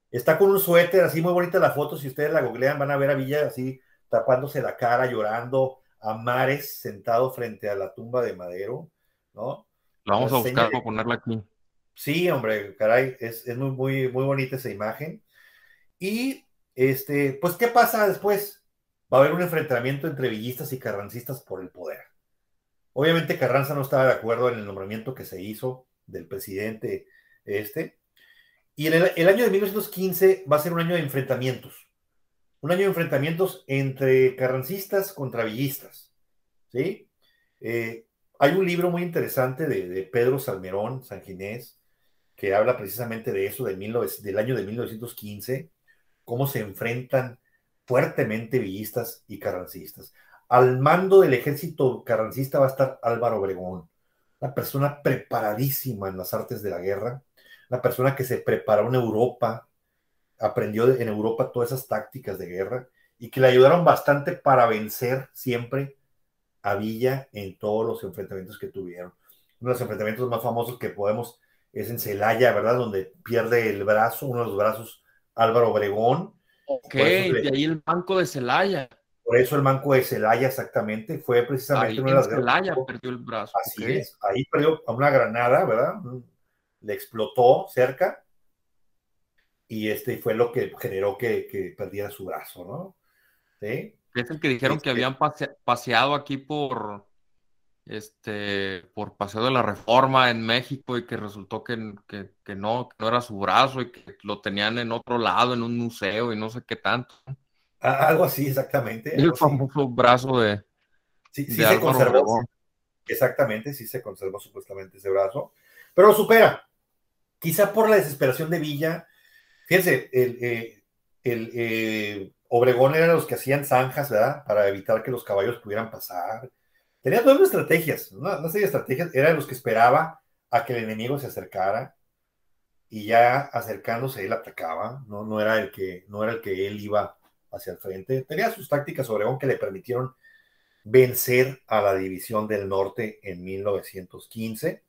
Está con un suéter, así muy bonita la foto. Si ustedes la googlean, van a ver a Villa así tapándose la cara, llorando, a mares sentado frente a la tumba de Madero, ¿no? Lo vamos a Seña buscar de... para ponerla aquí. Sí, hombre, caray, es muy, muy, muy bonita esa imagen. Y, pues, ¿qué pasa después? Va a haber un enfrentamiento entre villistas y carrancistas por el poder. Obviamente Carranza no estaba de acuerdo en el nombramiento que se hizo del presidente y el año de 1915 va a ser un año de enfrentamientos. Un año de enfrentamientos entre carrancistas contra villistas, ¿sí? Hay un libro muy interesante de Pedro Salmerón, Sanginés, que habla precisamente de eso, del año de 1915, cómo se enfrentan fuertemente villistas y carrancistas. Al mando del ejército carrancista va a estar Álvaro Obregón, una persona preparadísima en las artes de la guerra, una persona que se preparó en Europa, aprendió en Europa todas esas tácticas de guerra y que le ayudaron bastante para vencer siempre a Villa en todos los enfrentamientos que tuvieron. Uno de los enfrentamientos más famosos que podemos es en Celaya, ¿verdad? Donde pierde el brazo, uno de los brazos, Álvaro Obregón. Ok, Por eso, de ahí el Banco de Celaya. por eso el manco de Celaya exactamente fue precisamente Ahí una de en las guerras. Celaya perdió el brazo. Ok. Así es, ahí perdió a una granada, ¿verdad? Le explotó cerca y fue lo que generó que perdiera su brazo, ¿no? ¿Sí? Es el que dijeron que Este, habían paseado aquí por Paseo de la Reforma en México y que resultó que no era su brazo y que lo tenían en otro lado, en un museo y no sé qué tanto. algo así, exactamente, algo El así. famoso brazo Sí, de sí se Álvaro conservó, Obregón. exactamente, sí se conservó supuestamente ese brazo, pero lo supera. Quizá por la desesperación de Villa. Fíjense, Obregón era los que hacían zanjas, ¿verdad? Para evitar que los caballos pudieran pasar. Tenía todas las estrategias, una serie de estrategias. Era de los que esperaba a que el enemigo se acercara y ya acercándose él atacaba. No, no era el que él iba hacia el frente. Tenía sus tácticas Obregón que le permitieron vencer a la División del Norte en 1915.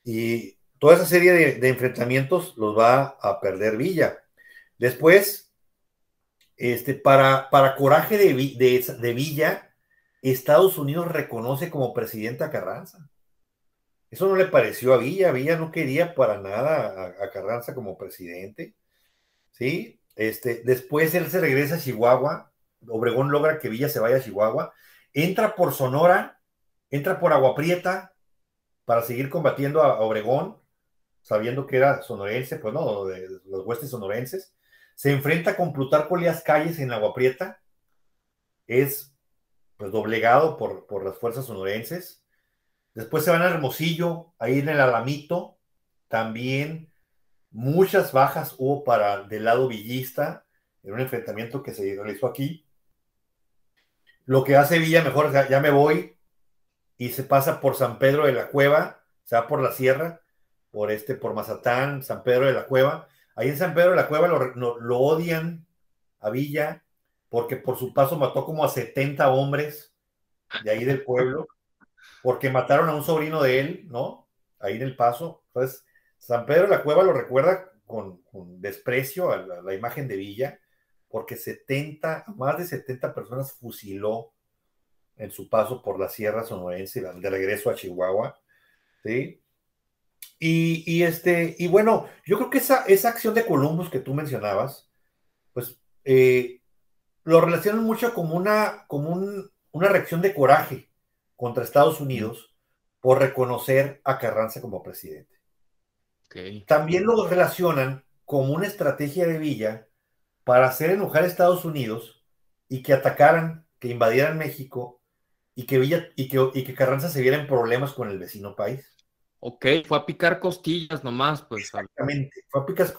Y toda esa serie de enfrentamientos los va a perder Villa. Después, para coraje de Villa, Estados Unidos reconoce como presidente a Carranza. Eso no le pareció a Villa. Villa no quería para nada a Carranza como presidente, ¿sí? Después él se regresa a Chihuahua. Obregón logra que Villa se vaya a Chihuahua. Entra por Sonora, entra por Agua Prieta para seguir combatiendo a Obregón, sabiendo que era sonorense, pues no, de los huestes sonorenses. Se enfrenta con Plutarco Elías Calles en Agua Prieta, es pues doblegado por las fuerzas sonorenses, Después se van a Hermosillo, ahí en el Alamito, también muchas bajas hubo del lado villista, en un enfrentamiento que se realizó aquí. Lo que hace Villa, mejor ya me voy, y se pasa por San Pedro de la Cueva, se va por la sierra, por Mazatán, San Pedro de la Cueva. Ahí en San Pedro de la Cueva lo odian a Villa, porque por su paso mató como a 70 hombres de ahí del pueblo, porque mataron a un sobrino de él, ¿no? Ahí en el paso. Entonces, San Pedro de la Cueva lo recuerda con desprecio a la imagen de Villa, porque más de 70 personas fusiló en su paso por la Sierra Sonorense, de regreso a Chihuahua, ¿sí? Y bueno, yo creo que esa acción de Columbus que tú mencionabas, pues lo relacionan mucho como una reacción de coraje contra Estados Unidos por reconocer a Carranza como presidente. Okay. También lo relacionan como una estrategia de Villa para hacer enojar a Estados Unidos y que atacaran, que invadieran México y que Carranza se viera en problemas con el vecino país. Ok, fue a picar costillas nomás, pues. Exactamente, fue a picar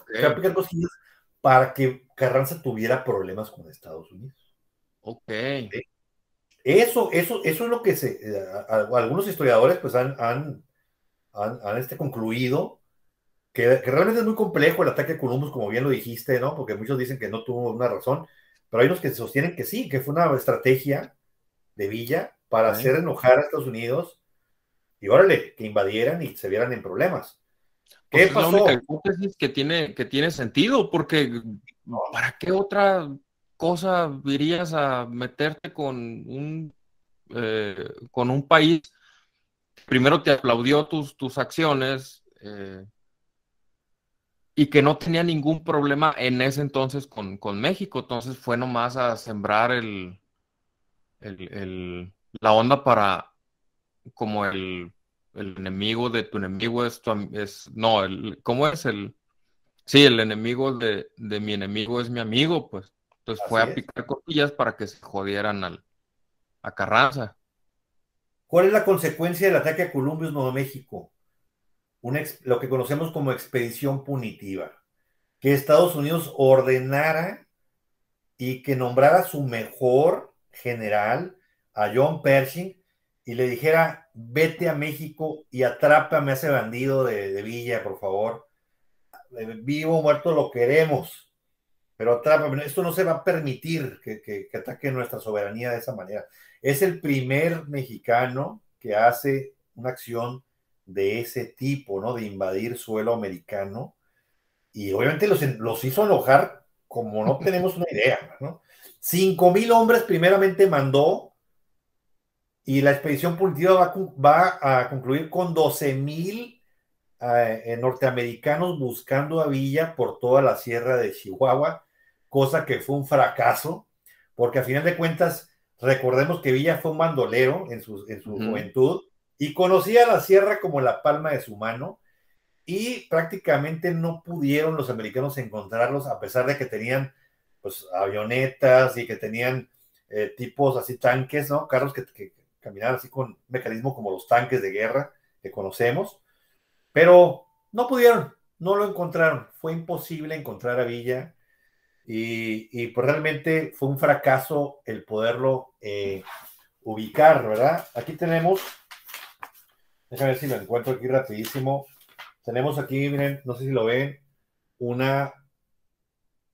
costillas para que Carranza tuviera problemas con Estados Unidos. Ok. ¿Sí? Eso es lo que algunos historiadores pues han concluido, que realmente es muy complejo el ataque a Columbus, como bien lo dijiste, ¿no? Porque muchos dicen que no tuvo una razón, pero hay unos que sostienen que sí, que fue una estrategia de Villa para hacer enojar a Estados Unidos y órale, que invadieran y se vieran en problemas. Pues ¿Qué es la pasó? única hipótesis que tiene sentido, porque ¿para qué otra cosa irías a meterte con un país que primero te aplaudió tus acciones y que no tenía ningún problema en ese entonces con México? Entonces fue nomás a sembrar la onda para como el enemigo de tu enemigo no, ¿cómo es Sí, el enemigo de mi enemigo es mi amigo, pues. Entonces fue Así a es. picar costillas para que se jodieran a Carranza. ¿Cuál es la consecuencia del ataque a Columbus, Nuevo México? Lo que conocemos como expedición punitiva. Que Estados Unidos ordenara y que nombrara su mejor general, a John Pershing, y le dijera, vete a México y atrápame a ese bandido de Villa, por favor. Vivo o muerto lo queremos, pero atrápame. Esto no se va a permitir que ataque nuestra soberanía de esa manera. Es el primer mexicano que hace una acción de ese tipo, ¿no? De invadir suelo americano, y obviamente los hizo enojar como no tenemos una idea, ¿no? 5,000 hombres primeramente mandó, y la expedición punitiva va a concluir con 12,000 norteamericanos buscando a Villa por toda la sierra de Chihuahua, cosa que fue un fracaso, porque a final de cuentas, recordemos que Villa fue un bandolero en su juventud y conocía la sierra como la palma de su mano, y prácticamente no pudieron los americanos encontrarlos, a pesar de que tenían pues avionetas y que tenían tipos así, tanques, ¿no? Carros que caminaban así con un mecanismo como los tanques de guerra que conocemos, pero no pudieron, no lo encontraron, fue imposible encontrar a Villa, y pues realmente fue un fracaso el poderlo ubicar, ¿verdad? Aquí tenemos, déjame ver si lo encuentro aquí rapidísimo. Tenemos aquí, miren, no sé si lo ven,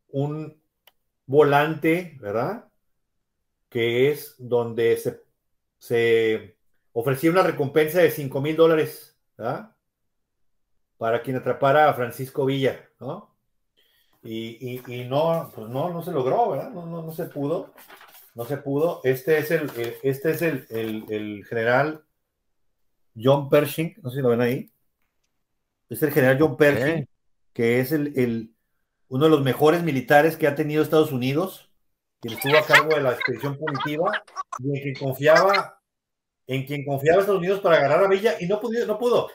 un volante, ¿verdad? Que es donde se ofrecía una recompensa de $5,000, ¿verdad? Para quien atrapara a Francisco Villa, ¿no? Y no, pues no se logró, ¿verdad? No se pudo, no se pudo. Este es el general John Pershing, no sé si lo ven ahí. Es el general John Pershing, que es uno de los mejores militares que ha tenido Estados Unidos, quien estuvo a cargo de la expedición punitiva, y en quien confiaba Estados Unidos para agarrar a Villa, y no pudo.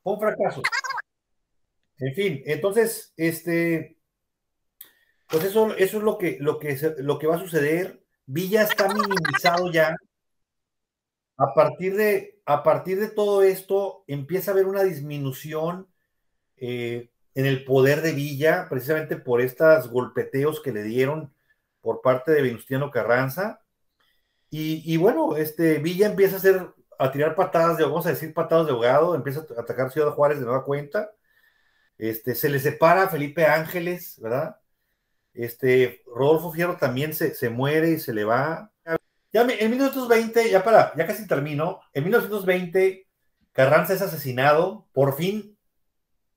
Fue un fracaso. En fin, entonces, pues eso es lo que va a suceder. Villa está minimizado ya, a partir de todo esto empieza a haber una disminución en el poder de Villa, precisamente por estos golpeteos que le dieron por parte de Venustiano Carranza. Y bueno, Villa empieza a tirar patadas vamos a decir, patadas de ahogado, empieza a atacar Ciudad Juárez de nueva cuenta. Se le separa a Felipe Ángeles, ¿verdad? Rodolfo Fierro también se muere y se le va. En 1920, ya casi termino, en 1920 Carranza es asesinado, por fin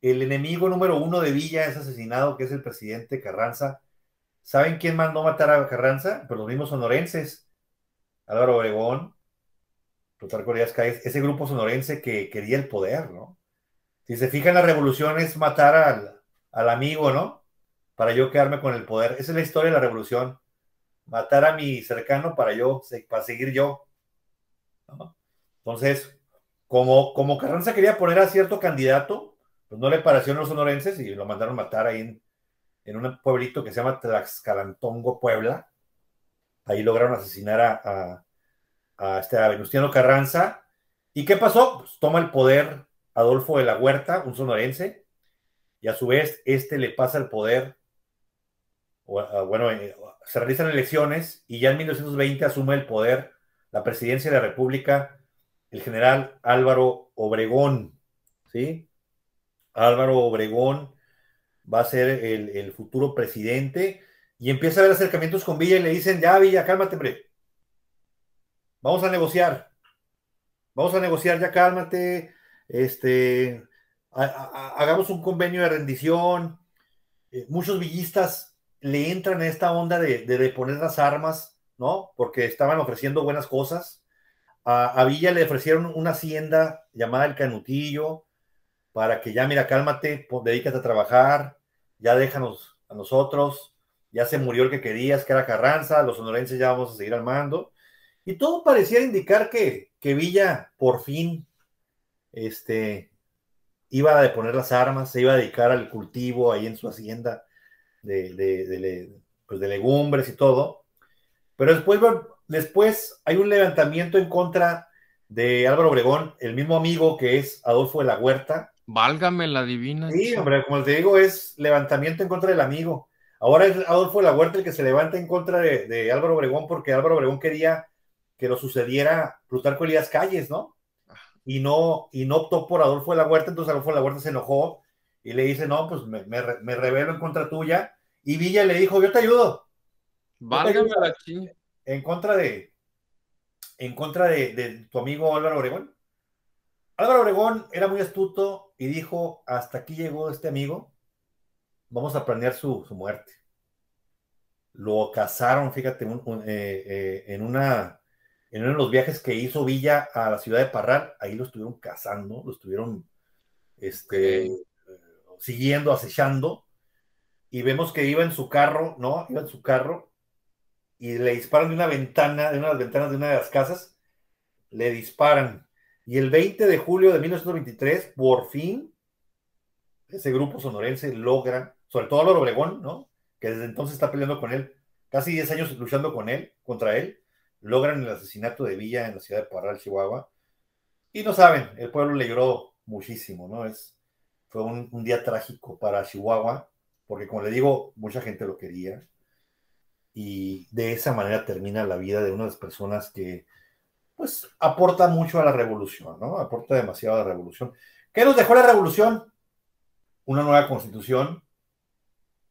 el enemigo número uno de Villa es asesinado, que es el presidente Carranza. ¿Saben quién mandó matar a Carranza? Pues los mismos sonorenses, Álvaro Obregón, Plutarco Elías Calles, ese grupo sonorense que quería el poder, ¿no? Si se fijan, la revolución es matar al amigo, ¿no? Para yo quedarme con el poder. Esa es la historia de la revolución. Matar a mi cercano para seguir yo, ¿no? Entonces, como Carranza quería poner a cierto candidato, pues no le parecieron los sonorenses y lo mandaron matar ahí en un pueblito que se llama Tlaxcalantongo, Puebla. Ahí lograron asesinar a Venustiano Carranza. ¿Y qué pasó? Pues toma el poder Adolfo de la Huerta, un sonorense, y a su vez le pasa el poder, bueno, se realizan elecciones y ya en 1920 asume el poder, la presidencia de la República, el general Álvaro Obregón, ¿sí? Álvaro Obregón va a ser el futuro presidente y empieza a haber acercamientos con Villa y le dicen, ya Villa, cálmate, hombre. Vamos a negociar, ya cálmate, hagamos un convenio de rendición. Muchos villistas le entran a esta onda de poner las armas, ¿no? Porque estaban ofreciendo buenas cosas. A Villa le ofrecieron una hacienda llamada El Canutillo para que ya, mira, cálmate, dedícate a trabajar, ya déjanos a nosotros, ya se murió el que querías, que era Carranza, los sonorenses ya vamos a seguir al mando. Y todo parecía indicar que Villa por fin iba a deponer las armas, se iba a dedicar al cultivo ahí en su hacienda pues de legumbres y todo. Pero después hay un levantamiento en contra de Álvaro Obregón, el mismo amigo que es Adolfo de la Huerta. Válgame la divina. Sí, hombre, como te digo, es levantamiento en contra del amigo. Ahora es Adolfo de la Huerta el que se levanta en contra de Álvaro Obregón, porque Álvaro Obregón quería que lo sucediera Plutarco Elías Calles, ¿no? Y no optó por Adolfo de la Huerta, entonces Adolfo de la Huerta se enojó y le dice, no, pues me rebelo en contra tuya. Y Villa le dijo, yo te ayudo. Válgame la chingada. En contra de tu amigo Álvaro Obregón. Álvaro Obregón era muy astuto y dijo, hasta aquí llegó este amigo, vamos a planear su muerte. Lo cazaron, fíjate, en uno de los viajes que hizo Villa a la ciudad de Parral, ahí lo estuvieron cazando, lo estuvieron siguiendo, acechando, y vemos que iba en su carro, ¿no? Iba en su carro, y le disparan de una ventana, de una de las ventanas de una de las casas, le disparan. Y el 20 de julio de 1923, por fin, ese grupo sonorense logra, sobre todo Álvaro Obregón, ¿no? Que desde entonces está peleando con él, casi 10 años luchando contra él, logran el asesinato de Villa en la ciudad de Parral, Chihuahua. Y no saben, el pueblo le lloró muchísimo, ¿no? Fue un día trágico para Chihuahua, porque como le digo, mucha gente lo quería. Y de esa manera termina la vida de una de las personas que, pues, aporta mucho a la revolución, ¿no? Aporta demasiado a la revolución. ¿Qué nos dejó la revolución? Una nueva constitución,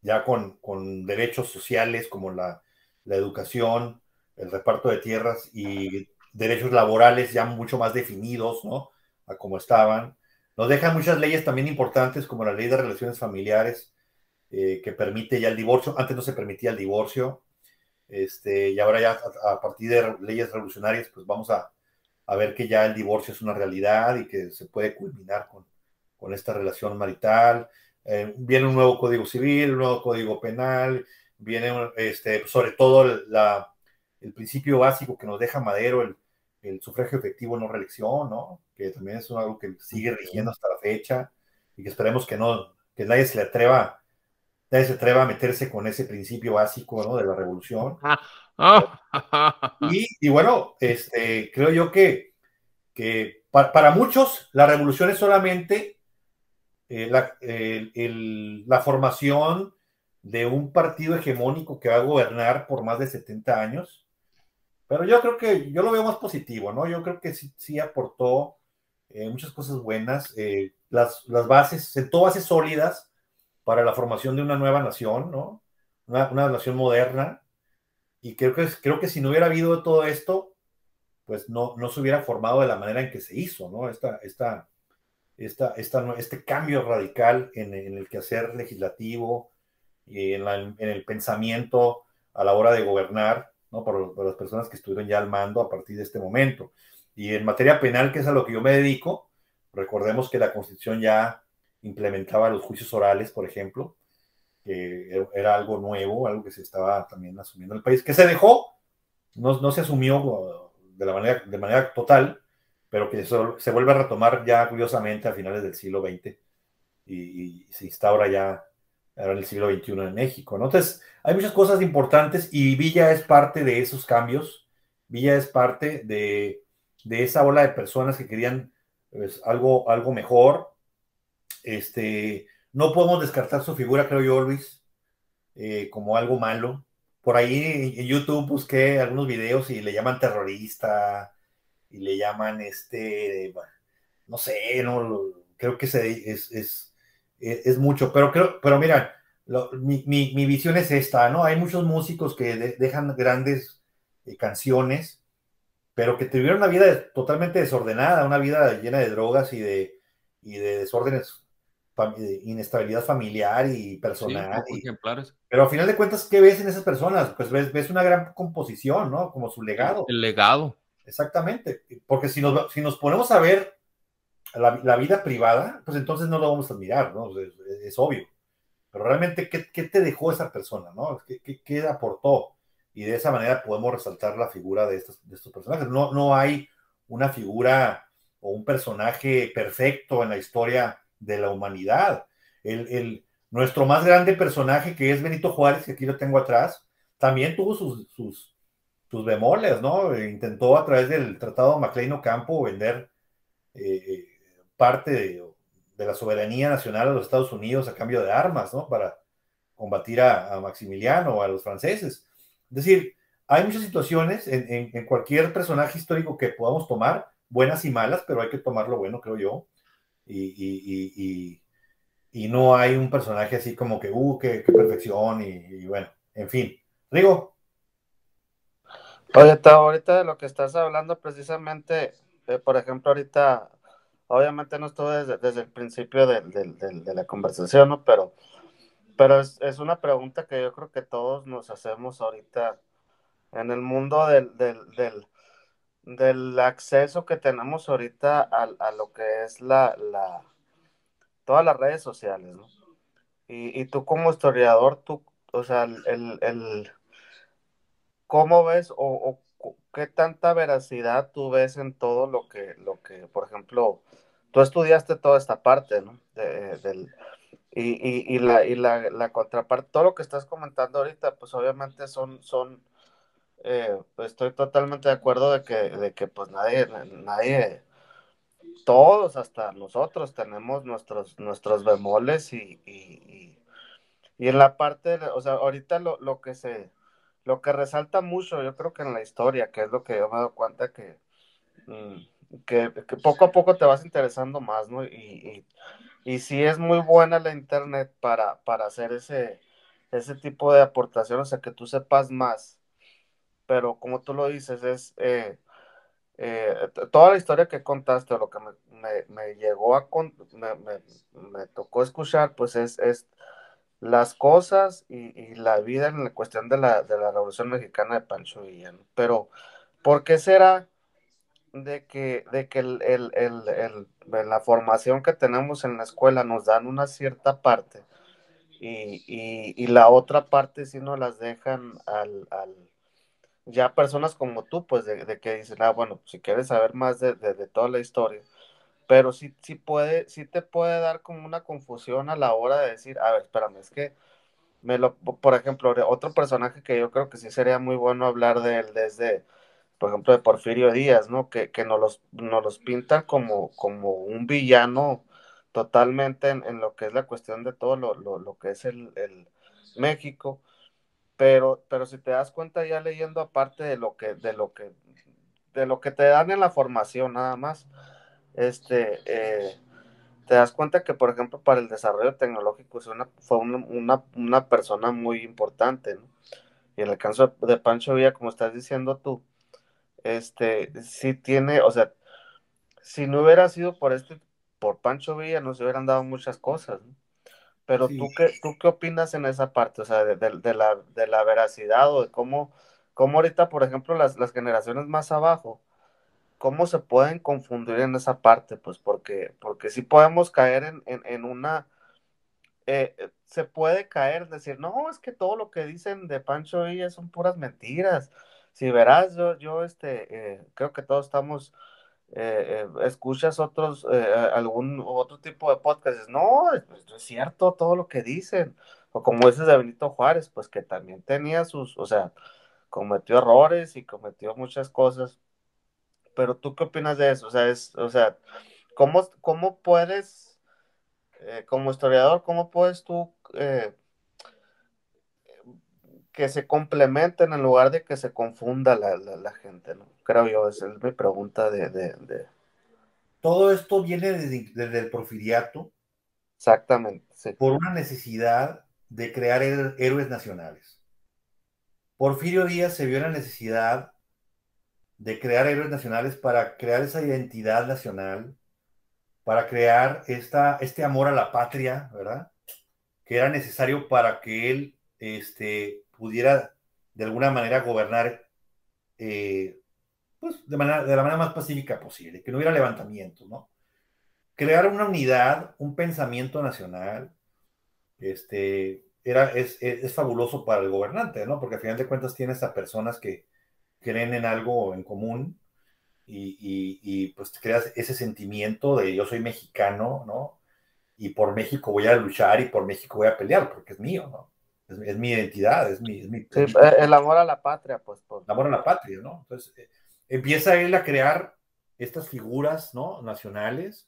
ya con derechos sociales como la educación, el reparto de tierras y derechos laborales ya mucho más definidos, ¿no? A como estaban. Nos dejan muchas leyes también importantes como la ley de relaciones familiares, que permite ya el divorcio. Antes no se permitía el divorcio. Y ahora ya a partir de leyes revolucionarias, pues vamos a ver que ya el divorcio es una realidad y que se puede culminar con esta relación marital. Viene un nuevo código civil, un nuevo código penal, viene sobre todo el principio básico que nos deja Madero, el sufragio efectivo no reelección, ¿no? Que también es algo que sigue rigiendo hasta la fecha y que esperemos que nadie se atreva a meterse con ese principio básico, ¿no? De la revolución. Y bueno, creo yo que que para muchos la revolución es solamente la formación de un partido hegemónico que va a gobernar por más de 70 años, pero yo creo que yo lo veo más positivo, ¿no? Yo creo que sí aportó muchas cosas buenas, las bases, sentó bases sólidas para la formación de una nueva nación, ¿no? Una nación moderna, y creo que si no hubiera habido todo esto, pues no se hubiera formado de la manera en que se hizo, ¿no? Este cambio radical en el quehacer legislativo y en el pensamiento a la hora de gobernar, ¿no? Por las personas que estuvieron ya al mando a partir de este momento. Y en materia penal, que es a lo que yo me dedico, recordemos que la Constitución ya implementaba los juicios orales, por ejemplo, que era algo nuevo, algo que se estaba también asumiendo en el país, que se dejó, no se asumió de manera total, pero que se vuelve a retomar ya curiosamente a finales del siglo XX y se instaura ya ahora en el siglo XXI en México, ¿no? Entonces, hay muchas cosas importantes y Villa es parte de esos cambios. Villa es parte de esa ola de personas que querían pues, algo mejor. No podemos descartar su figura, creo yo, Luis, como algo malo. Por ahí en YouTube busqué algunos videos y le llaman terrorista y le llaman no sé, no, creo que es mucho, pero mira, mi visión es esta, ¿no? Hay muchos músicos que dejan grandes canciones, pero que tuvieron una vida totalmente desordenada, una vida llena de drogas y de desórdenes, de inestabilidad familiar y Sí, personal. poco ejemplares. Pero al final de cuentas, ¿qué ves en esas personas? Pues ves una gran composición, ¿no? Como su legado. El legado. Exactamente. Porque si nos ponemos a ver la vida privada, pues entonces no lo vamos a admirar, ¿no? Es obvio. Pero realmente, ¿qué te dejó esa persona, ¿no? ¿Qué aportó? Y de esa manera podemos resaltar la figura de estos personajes. No hay una figura o un personaje perfecto en la historia de la humanidad. Nuestro más grande personaje, que es Benito Juárez, que aquí lo tengo atrás, también tuvo sus bemoles, ¿no? Intentó a través del Tratado Maclean-Ocampo vender eh, parte de la soberanía nacional a los Estados Unidos a cambio de armas, ¿no? Para combatir a Maximiliano o a los franceses. Es decir, hay muchas situaciones en cualquier personaje histórico que podamos tomar, buenas y malas, pero hay que tomar lo bueno, creo yo. Y no hay un personaje así como que, qué perfección, y bueno, en fin. Rigo. Oye, ahorita de lo que estás hablando precisamente, por ejemplo, ahorita, obviamente no estuve desde el principio de la conversación, ¿no? Pero es una pregunta que yo creo que todos nos hacemos ahorita en el mundo del acceso que tenemos ahorita a lo que es todas las redes sociales, ¿no? Y tú como historiador, o sea, ¿cómo ves qué tanta veracidad tú ves en todo por ejemplo, tú estudiaste toda esta parte, ¿no? La contraparte, todo lo que estás comentando ahorita, pues obviamente pues estoy totalmente de acuerdo de que pues nadie, todos, hasta nosotros, tenemos nuestros bemoles y en la parte, o sea, ahorita lo que resalta mucho, yo creo que en la historia, que es lo que yo me he dado cuenta que poco a poco te vas interesando más, ¿no? Y sí es muy buena la internet para hacer ese tipo de aportación, o sea, que tú sepas más, pero como tú lo dices, toda la historia que contaste, o lo que me llegó me tocó escuchar, pues es las cosas y la vida en la cuestión de la Revolución Mexicana de Pancho Villa, ¿no? Pero, ¿por qué será de que en la formación que tenemos en la escuela nos dan una cierta parte y la otra parte sí nos las dejan ya personas como tú, pues de que dicen, bueno, si quieres saber más de toda la historia, pero sí te puede dar como una confusión a la hora de decir, a ver, espérame, es que por ejemplo, otro personaje que yo creo que sí sería muy bueno hablar de él desde, por ejemplo, de Porfirio Díaz, ¿no? Que nos los pintan como un villano totalmente en lo que es la cuestión de todo lo que es el México, pero si te das cuenta ya leyendo aparte de lo que te dan en la formación nada más, te das cuenta que, por ejemplo, para el desarrollo tecnológico fue una persona muy importante, ¿no? Y en el caso de Pancho Villa, como estás diciendo tú, sí tiene, o sea, si no hubiera sido por Pancho Villa, no se hubieran dado muchas cosas, ¿no? Pero Sí, tú qué opinas en esa parte, o sea, de la veracidad o de cómo ahorita, por ejemplo, las generaciones más abajo, cómo se pueden confundir en esa parte, pues porque sí podemos caer en una, se puede caer, decir, no, es que todo lo que dicen de Pancho Villa son puras mentiras. Si verás, yo creo que todos estamos escuchas algún otro tipo de podcasts, no, pues, no es cierto todo lo que dicen, o como dices de Benito Juárez, pues que también tenía o sea, cometió errores y cometió muchas cosas, pero ¿tú qué opinas de eso? O sea, ¿cómo puedes, como historiador, cómo puedes tú que se complementen en lugar de que se confunda la gente, ¿no? Creo yo, esa es mi pregunta de... todo esto viene desde el porfiriato Exactamente, sí. por una necesidad de crear héroes nacionales. Porfirio Díaz se vio en la necesidad de crear héroes nacionales para crear esa identidad nacional, para crear este amor a la patria, ¿verdad? Que era necesario para que él pudiera de alguna manera gobernar pues, de la manera más pacífica posible, que no hubiera levantamientos, ¿no? Crear una unidad, un pensamiento nacional, es fabuloso para el gobernante, ¿no? Porque al final de cuentas tienes a personas que creen en algo en común y pues creas ese sentimiento de yo soy mexicano, ¿no? Y por México voy a luchar y por México voy a pelear porque es mío, ¿no? Es mi identidad, Sí, es mi el amor a la patria, pues, amor a la patria, ¿no? Entonces, empieza él a crear estas figuras, ¿no? Nacionales.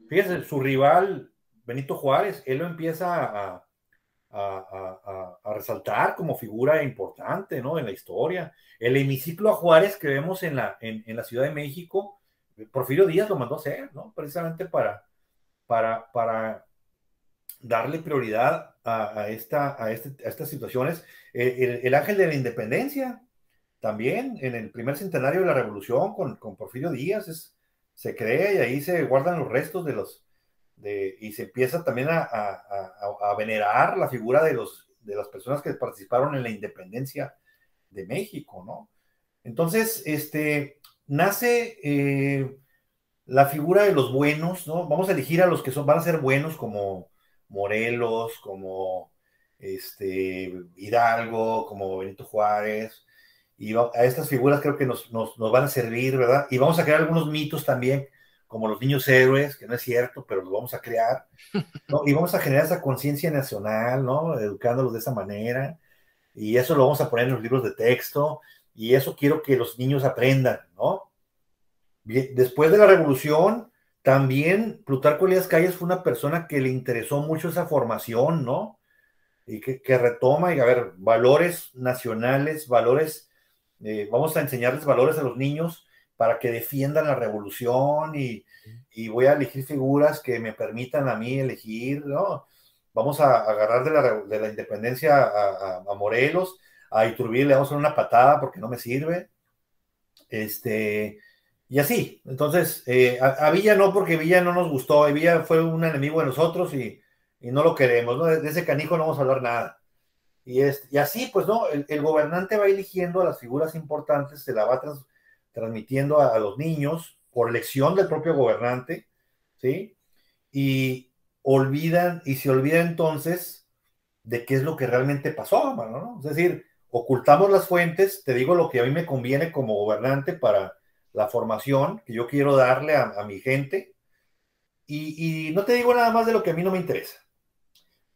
Fíjese, su rival, Benito Juárez, él lo empieza a resaltar como figura importante, ¿no? En la historia. El hemiciclo a Juárez que vemos en la Ciudad de México, Porfirio Díaz lo mandó a hacer, ¿no? Precisamente para darle prioridad a estas situaciones. El ángel de la independencia, también en el primer centenario de la Revolución con Porfirio Díaz, se crea y ahí se guardan los restos y se empieza también a venerar la figura de las personas que participaron en la independencia de México, ¿no? Entonces, nace la figura de los buenos, ¿no? Vamos a elegir a los que van a ser buenos como Morelos, como Hidalgo, como Benito Juárez, y a estas figuras creo que nos van a servir, ¿verdad? Y vamos a crear algunos mitos también, como los niños héroes, que no es cierto, pero los vamos a crear, ¿no? Y vamos a generar esa conciencia nacional, ¿no? Educándolos de esa manera, y eso lo vamos a poner en los libros de texto, y eso quiero que los niños aprendan, ¿no? Bien, después de la revolución, también Plutarco Elías Calles fue una persona que le interesó mucho esa formación, ¿no? Y que retoma, y a ver, valores nacionales, valores, vamos a enseñarles valores a los niños para que defiendan la revolución y voy a elegir figuras que me permitan a mí elegir, ¿no? Vamos a agarrar de la independencia a Morelos, a Iturbide le vamos a dar una patada porque no me sirve, y así. Entonces, a Villa no, porque Villa no nos gustó, y Villa fue un enemigo de nosotros y no lo queremos, ¿no? De ese canijo no vamos a hablar nada. Y así, pues, ¿no? El gobernante va eligiendo a las figuras importantes, se la va transmitiendo a los niños por lección del propio gobernante, ¿sí? Y se olvida entonces de qué es lo que realmente pasó, mano, ¿no? Es decir, ocultamos las fuentes, te digo lo que a mí me conviene como gobernante para la formación que yo quiero darle a mi gente, y no te digo nada más de lo que a mí no me interesa.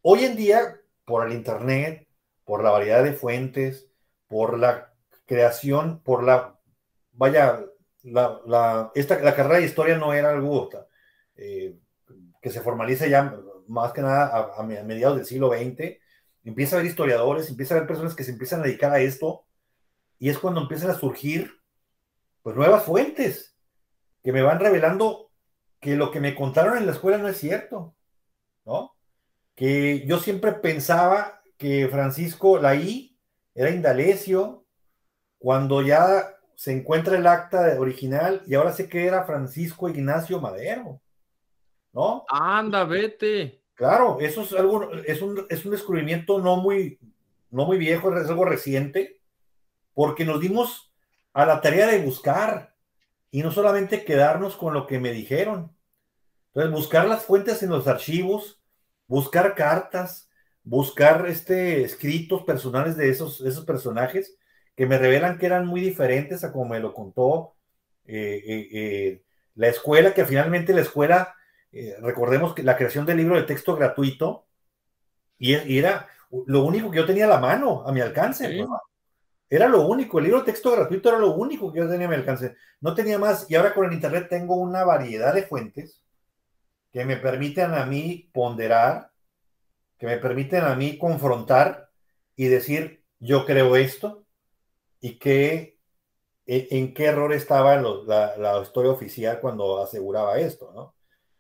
Hoy en día, por el Internet, por la variedad de fuentes, por la creación, por la vaya, la carrera de historia no era algo eh, que se formalice ya más que nada a mediados del siglo XX. Empieza a haber historiadores, empieza a haber personas que se empiezan a dedicar a esto, y es cuando empiezan a surgir pues nuevas fuentes que me van revelando que lo que me contaron en la escuela no es cierto, ¿no? Que yo siempre pensaba que Francisco Laí era Indalecio, cuando ya se encuentra el acta original, y ahora sé que era Francisco Ignacio Madero, ¿no? Anda, vete. Claro, eso es algo, es un descubrimiento no muy viejo, es algo reciente, porque nos dimos a la tarea de buscar y no solamente quedarnos con lo que me dijeron. Entonces, buscar las fuentes en los archivos, buscar cartas, buscar escritos personales de esos personajes que me revelan que eran muy diferentes a como me lo contó eh, eh, eh, la escuela, que finalmente la escuela, recordemos que la creación del libro de texto gratuito, y era lo único que yo tenía a la mano, a mi alcance, Sí. pues, ¿no? Era lo único, el libro de texto gratuito era lo único que yo tenía a mi alcance, no tenía más, y ahora con el internet tengo una variedad de fuentes que me permiten a mí ponderar, que me permiten a mí confrontar y decir, yo creo esto, y en qué error estaba la historia oficial cuando aseguraba esto, ¿no?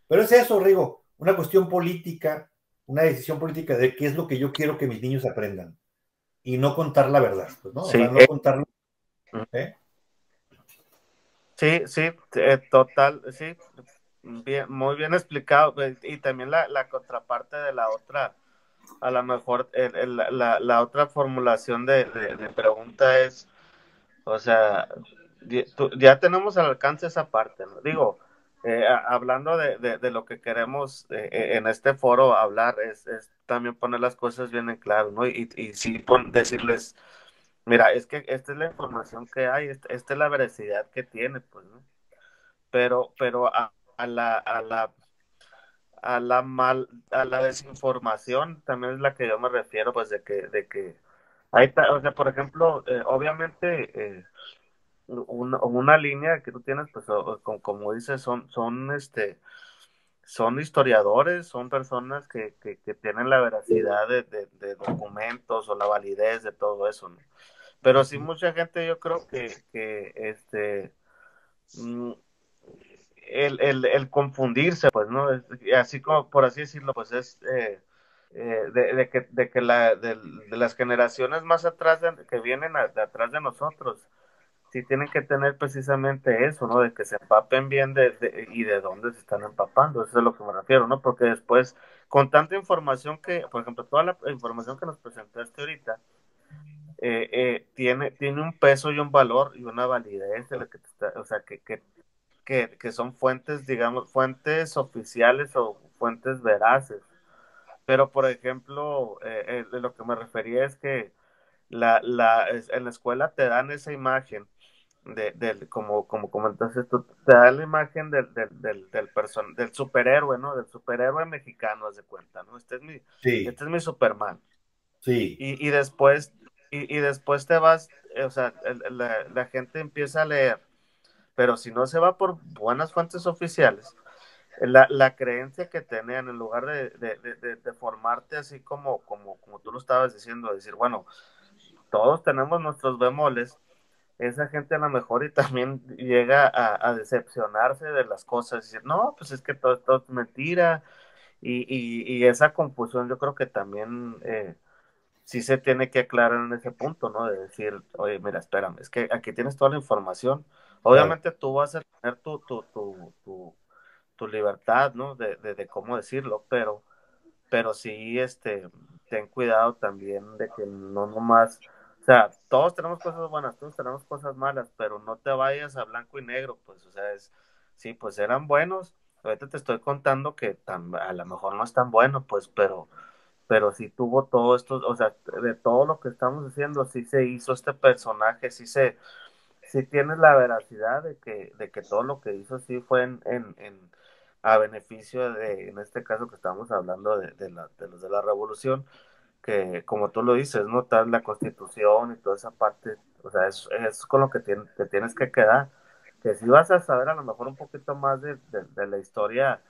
Pero es eso, Rigo, una cuestión política, una decisión política de qué es lo que yo quiero que mis niños aprendan, y no contar la verdad, pues, ¿no? O sea, Sí, no contarlo, ¿eh? sí, sí, total, sí, bien, muy bien explicado. Y también la contraparte de la otra, a lo mejor la otra formulación de pregunta es, o sea, ya tenemos al alcance esa parte, ¿no? Digo, hablando de lo que queremos en este foro hablar, es también poner las cosas bien en claro, ¿no? Y sí decirles, mira, es que esta es la información que hay, esta es la veracidad que tiene, pues, ¿no? Pero a la desinformación también es la que yo me refiero, pues, de que o sea, por ejemplo, obviamente, una línea que tú tienes, pues, como dices, son historiadores, son personas que tienen la veracidad de documentos o la validez de todo eso, ¿no? Pero sí mucha gente, yo creo que mm, el confundirse, pues, ¿no? Así como, por así decirlo, pues de las generaciones más atrás que vienen de atrás de nosotros, sí tienen que tener precisamente eso, ¿no? De que se empapen bien y de dónde se están empapando, eso es a lo que me refiero, ¿no? Porque después, con tanta información por ejemplo, toda la información que nos presentaste ahorita, tiene un peso y un valor y una validez de lo que o sea, que son fuentes, digamos, fuentes oficiales o fuentes veraces. Pero, por ejemplo, de lo que me refería es que en la escuela te dan esa imagen como comentaste tú, te dan la imagen del superhéroe, ¿no? Del superhéroe mexicano, haz de cuenta, ¿no? Sí, Este es mi Superman. sí, Y después, y después te vas, o sea, la gente empieza a leer, pero si no se va por buenas fuentes oficiales, la creencia que tenían en lugar de formarte así como tú lo estabas diciendo, decir, bueno, todos tenemos nuestros bemoles, esa gente a lo mejor y también llega a decepcionarse de las cosas, decir, no, pues es que todo es mentira, y esa confusión yo creo que también sí se tiene que aclarar en ese punto, ¿no? De decir, oye, mira, espérame, es que aquí tienes toda la información, claro, obviamente tú vas a tener tu libertad, ¿no? De cómo decirlo, pero sí, ten cuidado también de que no nomás, o sea, todos tenemos cosas buenas, todos tenemos cosas malas, pero no te vayas a blanco y negro, pues, o sea, sí, pues eran buenos, ahorita te estoy contando que a lo mejor no es tan bueno, pues, pero sí tuvo todo esto, o sea, de todo lo que estamos haciendo, sí se hizo este personaje, sí tienes la veracidad de que todo lo que hizo sí fue a beneficio en este caso que estamos hablando de los de la revolución, que como tú lo dices, ¿no? Tal la constitución y toda esa parte, O sea, es con lo que te tienes que quedar. Que si vas a saber a lo mejor un poquito más de la historia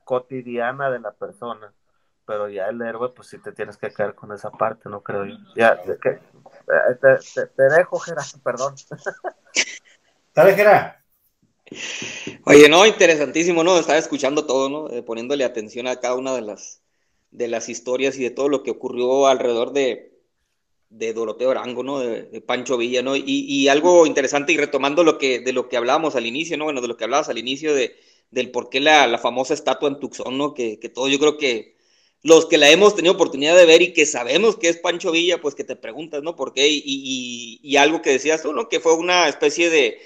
cotidiana de la persona, pero ya el héroe, pues sí te tienes que quedar con esa parte, no creo yo. Ya, te dejo, Gerard, perdón. ¿Sabes, Gerard? Oye, no, interesantísimo, ¿no? Estaba escuchando todo, ¿no? Poniéndole atención a cada una de las historias y de todo lo que ocurrió alrededor de Doroteo Arango, ¿no? De Pancho Villa, ¿no? Y algo interesante, y retomando de lo que hablábamos al inicio, ¿no? Bueno, de lo que hablabas al inicio del por qué la famosa estatua en Tucson, ¿no? Que todo, yo creo que los que la hemos tenido oportunidad de ver y que sabemos que es Pancho Villa, pues que te preguntas, ¿no? ¿Por qué? Y algo que decías tú, ¿no? Que fue una especie de,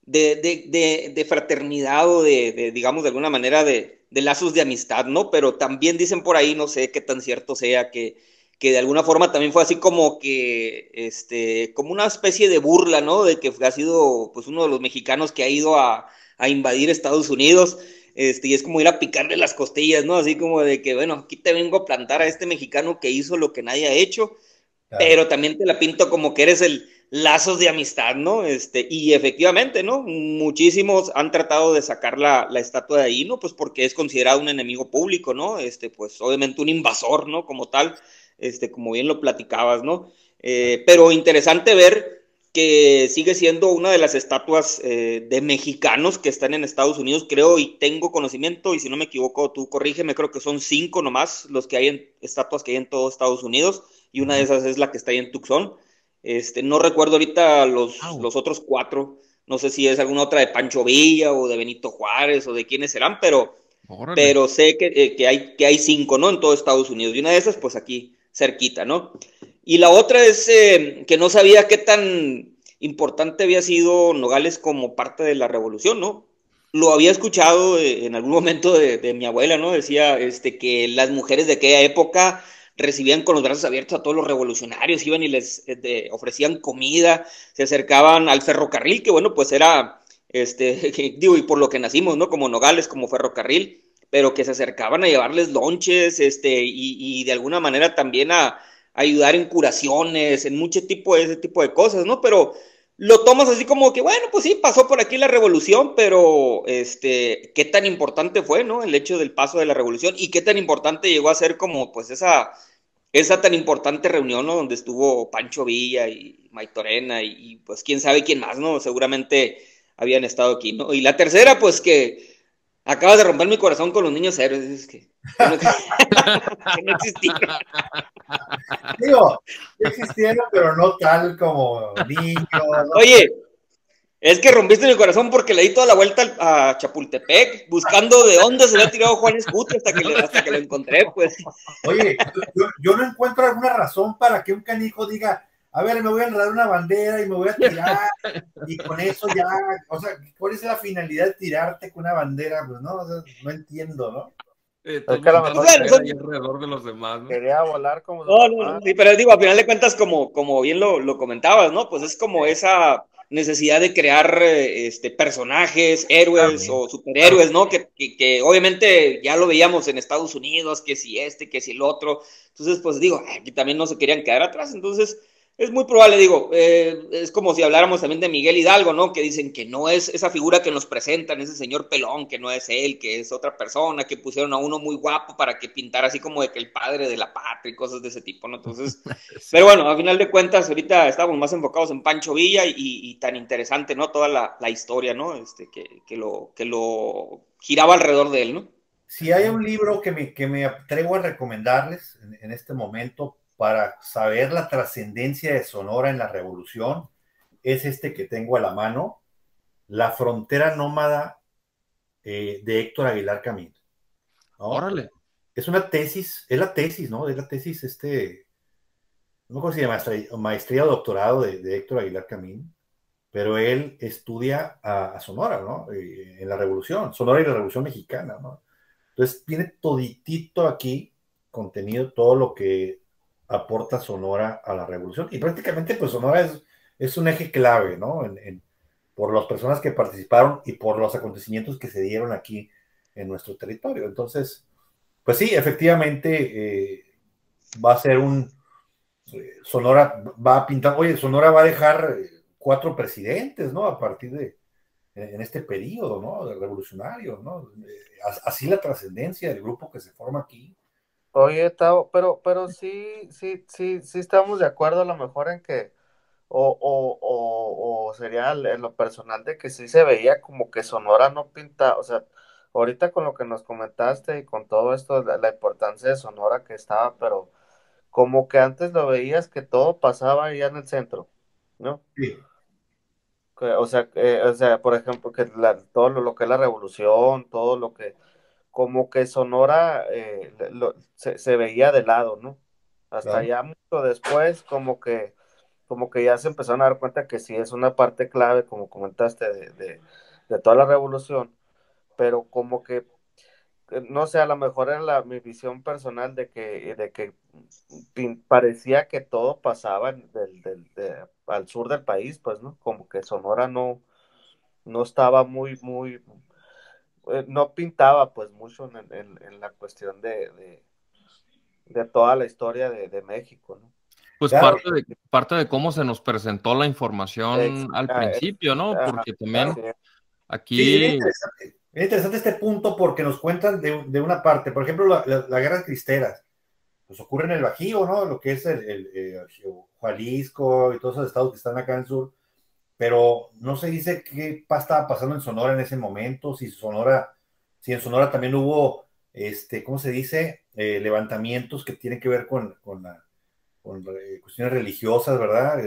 de fraternidad o digamos, de alguna manera de lazos de amistad, ¿no? Pero también dicen por ahí, no sé qué tan cierto sea, que de alguna forma también fue así como que, como una especie de burla, ¿no? De que ha sido, pues, uno de los mexicanos que ha ido a invadir Estados Unidos, y es como ir a picarle las costillas, ¿no? Así como de que, bueno, aquí te vengo a plantar a este mexicano que hizo lo que nadie ha hecho, Claro. pero también te la pinto como que eres el lazos de amistad, ¿no? Y efectivamente, ¿no? Muchísimos han tratado de sacar la estatua de ahí, ¿no? Pues porque es considerado un enemigo público, ¿no? Pues obviamente un invasor, ¿no? Como tal, como bien lo platicabas, ¿no? Pero interesante ver que sigue siendo una de las estatuas de mexicanos que están en Estados Unidos, creo, y tengo conocimiento, y si no me equivoco, tú corrígeme, creo que son 5 nomás los que hay estatuas que hay en todo Estados Unidos, y una de esas es la que está ahí en Tucson. No recuerdo ahorita los otros 4, no sé si es alguna otra de Pancho Villa o de Benito Juárez o de quiénes serán, pero sé que hay 5, ¿no? En todo Estados Unidos, y una de esas, pues aquí, cerquita, ¿no? Y la otra es que no sabía qué tan importante había sido Nogales como parte de la revolución, ¿no? Lo había escuchado en algún momento de mi abuela, ¿no? Decía que las mujeres de aquella época recibían con los brazos abiertos a todos los revolucionarios, iban y les ofrecían comida, se acercaban al ferrocarril, que bueno, pues era, digo, y por lo que nacimos, ¿no? Como Nogales, como ferrocarril, pero que se acercaban a llevarles lonches, y de alguna manera también a ayudar en curaciones, en mucho tipo de ese tipo de cosas, ¿no? Pero lo tomas así como que, bueno, pues sí, pasó por aquí la revolución, pero qué tan importante fue, ¿no? El hecho del paso de la revolución y qué tan importante llegó a ser como, pues, esa tan importante reunión, ¿no? Donde estuvo Pancho Villa y Maitorena y pues quién sabe quién más, ¿no? Seguramente habían estado aquí, ¿no? Y la tercera, pues que acabas de romper mi corazón con los niños héroes, es que no, que no existieron. Digo, existieron, pero no tal como niños. ¿No? Oye, es que rompiste mi corazón porque le di toda la vuelta a Chapultepec buscando de dónde se había tirado Juan Escuti hasta que lo encontré, pues. Oye, yo no encuentro alguna razón para que un canijo diga, a ver, me voy a enredar una bandera y me voy a tirar, y con eso ya, o sea, ¿cuál es la finalidad de tirarte con una bandera? Pues no, o sea, no entiendo, ¿no? Es que a lo mejor alrededor de los demás, ¿no? Quería volar como No, sí, pero digo, a final de cuentas, como bien lo comentabas, ¿no? Pues es como esa necesidad de crear personajes, héroes o superhéroes, ¿no? Que obviamente ya lo veíamos en Estados Unidos, que si que si el otro. Entonces, pues digo, aquí también no se querían quedar atrás. Entonces, es muy probable, digo, es como si habláramos también de Miguel Hidalgo, ¿no? Que dicen que no es esa figura que nos presentan, ese señor pelón, que no es él, que es otra persona, que pusieron a uno muy guapo para que pintara así como de que el padre de la patria y cosas de ese tipo, ¿no? Entonces, sí. Pero bueno, a final de cuentas, ahorita estamos más enfocados en Pancho Villa y tan interesante, ¿no? Toda la historia, ¿no? Que lo giraba alrededor de él, ¿no? Si hay un libro que me atrevo a recomendarles en este momento para saber la trascendencia de Sonora en la revolución, es este que tengo a la mano, La frontera nómada de Héctor Aguilar Camín, ¿no? Órale. Es una tesis, es la tesis, ¿no? Es la tesis, no sé si de maestría o doctorado de Héctor Aguilar Camín, pero él estudia a Sonora, ¿no? En la revolución, Sonora y la revolución mexicana, ¿no? Entonces tiene toditito aquí contenido, todo lo que aporta Sonora a la revolución. Y prácticamente pues Sonora es un eje clave, ¿no? Por las personas que participaron y por los acontecimientos que se dieron aquí en nuestro territorio. Entonces, pues sí, efectivamente va a ser Sonora va a pintar, oye, Sonora va a dejar 4 presidentes, ¿no? A partir de, en este periodo, ¿no? De revolucionario, ¿no? Así la trascendencia del grupo que se forma aquí. Oye, Tao, pero sí estamos de acuerdo a lo mejor en que, o sería en lo personal de que sí se veía como que Sonora no pinta, o sea, ahorita con lo que nos comentaste y con todo esto, la importancia de Sonora que estaba, pero como que antes lo veías que todo pasaba allá en el centro, ¿no? Sí, O sea, por ejemplo, que todo lo que es la revolución, todo lo que, como que Sonora se veía de lado, ¿no? Hasta claro. ya mucho después, como que ya se empezaron a dar cuenta que sí es una parte clave, como comentaste, de toda la revolución, pero como que, no sé, a lo mejor era mi visión personal de que parecía que todo pasaba al sur del país, pues, ¿no? Como que Sonora no estaba no pintaba pues mucho en la cuestión de toda la historia de México, ¿no? Pues Claro, parte de cómo se nos presentó la Ex- información al ah, ex- principio, ¿no? ajá, Porque también así es. sí, aquí, es interesante este punto porque nos cuentan de una parte, por ejemplo, la guerra cristeras, pues ocurre en el Bajío, ¿no? Lo que es Jalisco y todos esos estados que están acá en el sur, pero no se dice qué estaba pasando en Sonora en ese momento, si en Sonora también hubo, ¿cómo se dice? Levantamientos que tienen que ver con cuestiones religiosas, ¿verdad?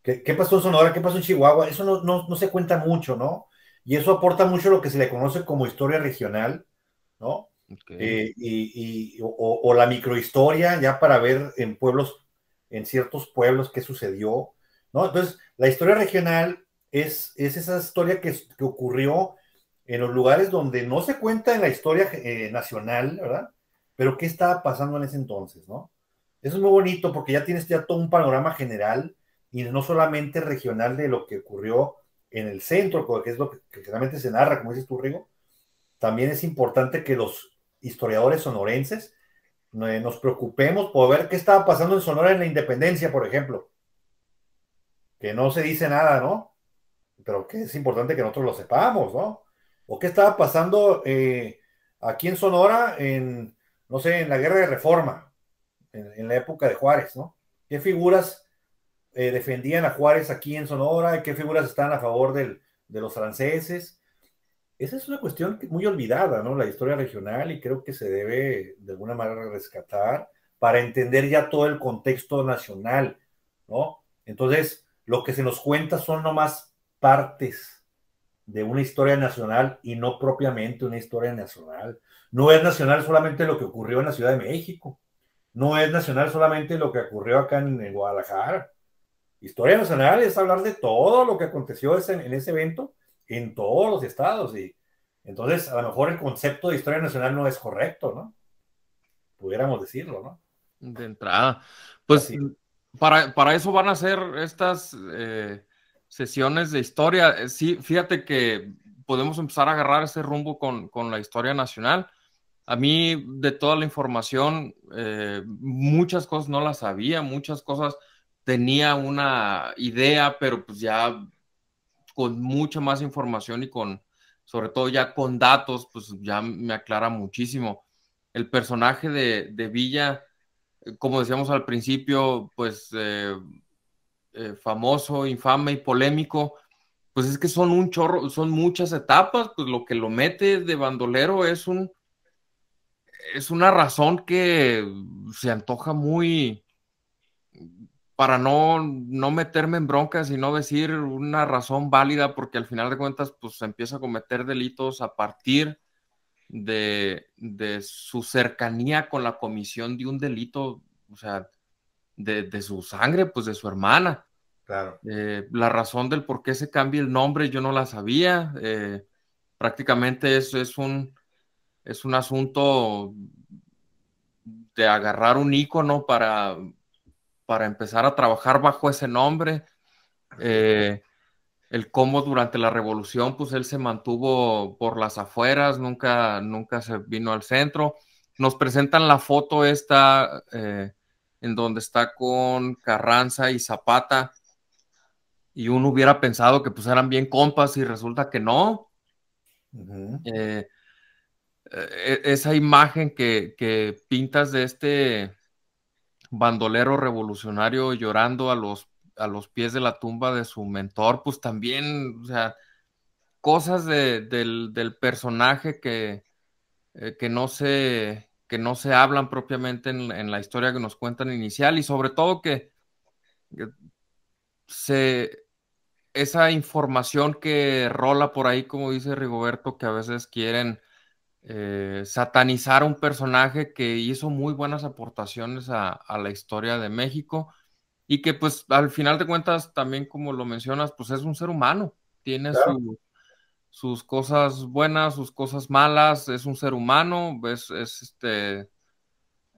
¿Qué pasó en Sonora? ¿Qué pasó en Chihuahua? Eso no se cuenta mucho, ¿no? Y eso aporta mucho a lo que se le conoce como historia regional, ¿no? okay. O la microhistoria, ya para ver en pueblos, en ciertos pueblos qué sucedió, ¿no? Entonces, la historia regional es esa historia que ocurrió en los lugares donde no se cuenta en la historia nacional, ¿verdad? Pero qué estaba pasando en ese entonces, ¿no? Eso es muy bonito porque ya tienes ya todo un panorama general y no solamente regional de lo que ocurrió en el centro, que es lo que realmente se narra, como dices tú, Rigo. También es importante que los historiadores sonorenses nos preocupemos por ver qué estaba pasando en Sonora en la independencia, por ejemplo, que no se dice nada, ¿no? Pero que es importante que nosotros lo sepamos, ¿no? O qué estaba pasando aquí en Sonora no sé, en la guerra de Reforma, en la época de Juárez, ¿no? ¿Qué figuras defendían a Juárez aquí en Sonora? ¿Qué figuras estaban a favor de los franceses? Esa es una cuestión muy olvidada, ¿no? La historia regional y creo que se debe de alguna manera rescatar para entender ya todo el contexto nacional, ¿no? Entonces, lo que se nos cuenta son nomás partes de una historia nacional y no propiamente una historia nacional. No es nacional solamente lo que ocurrió en la Ciudad de México, no es nacional solamente lo que ocurrió acá en Guadalajara. Historia nacional es hablar de todo lo que aconteció en ese evento en todos los estados. Y entonces, a lo mejor el concepto de historia nacional no es correcto, ¿no? Pudiéramos decirlo, ¿no? De entrada. Pues Así. para eso van a ser estas sesiones de historia. Sí, fíjate que podemos empezar a agarrar ese rumbo con la historia nacional. A mí, de toda la información, muchas cosas no las sabía, muchas cosas tenía una idea, pero pues ya con mucha más información y sobre todo ya con datos, pues ya me aclara muchísimo. El personaje de Villa, como decíamos al principio, pues famoso, infame y polémico, pues es que son un chorro, son muchas etapas, pues lo que lo mete de bandolero es una razón que se antoja muy, para no meterme en broncas y no decir una razón válida, porque al final de cuentas, pues se empieza a cometer delitos a partir de su cercanía con la comisión de un delito, o sea, de su sangre, pues de su hermana. Claro. La razón del por qué se cambia el nombre yo no la sabía. Prácticamente es un asunto de agarrar un icono para empezar a trabajar bajo ese nombre. Eh, el cómo durante la revolución, pues él se mantuvo por las afueras, nunca se vino al centro. Nos presentan la foto esta en donde está con Carranza y Zapata, y uno hubiera pensado que pues eran bien compas y resulta que no. Esa imagen que pintas de este bandolero revolucionario llorando a los pies de la tumba de su mentor, pues también, o sea, cosas del personaje que no se hablan propiamente en la historia que nos cuentan inicial, y sobre todo que esa información que rola por ahí, como dice Rigoberto, que a veces quieren satanizar a un personaje que hizo muy buenas aportaciones a la historia de México, y que pues al final de cuentas también, como lo mencionas, pues es un ser humano, tiene Claro. sus cosas buenas, sus cosas malas, es un ser humano,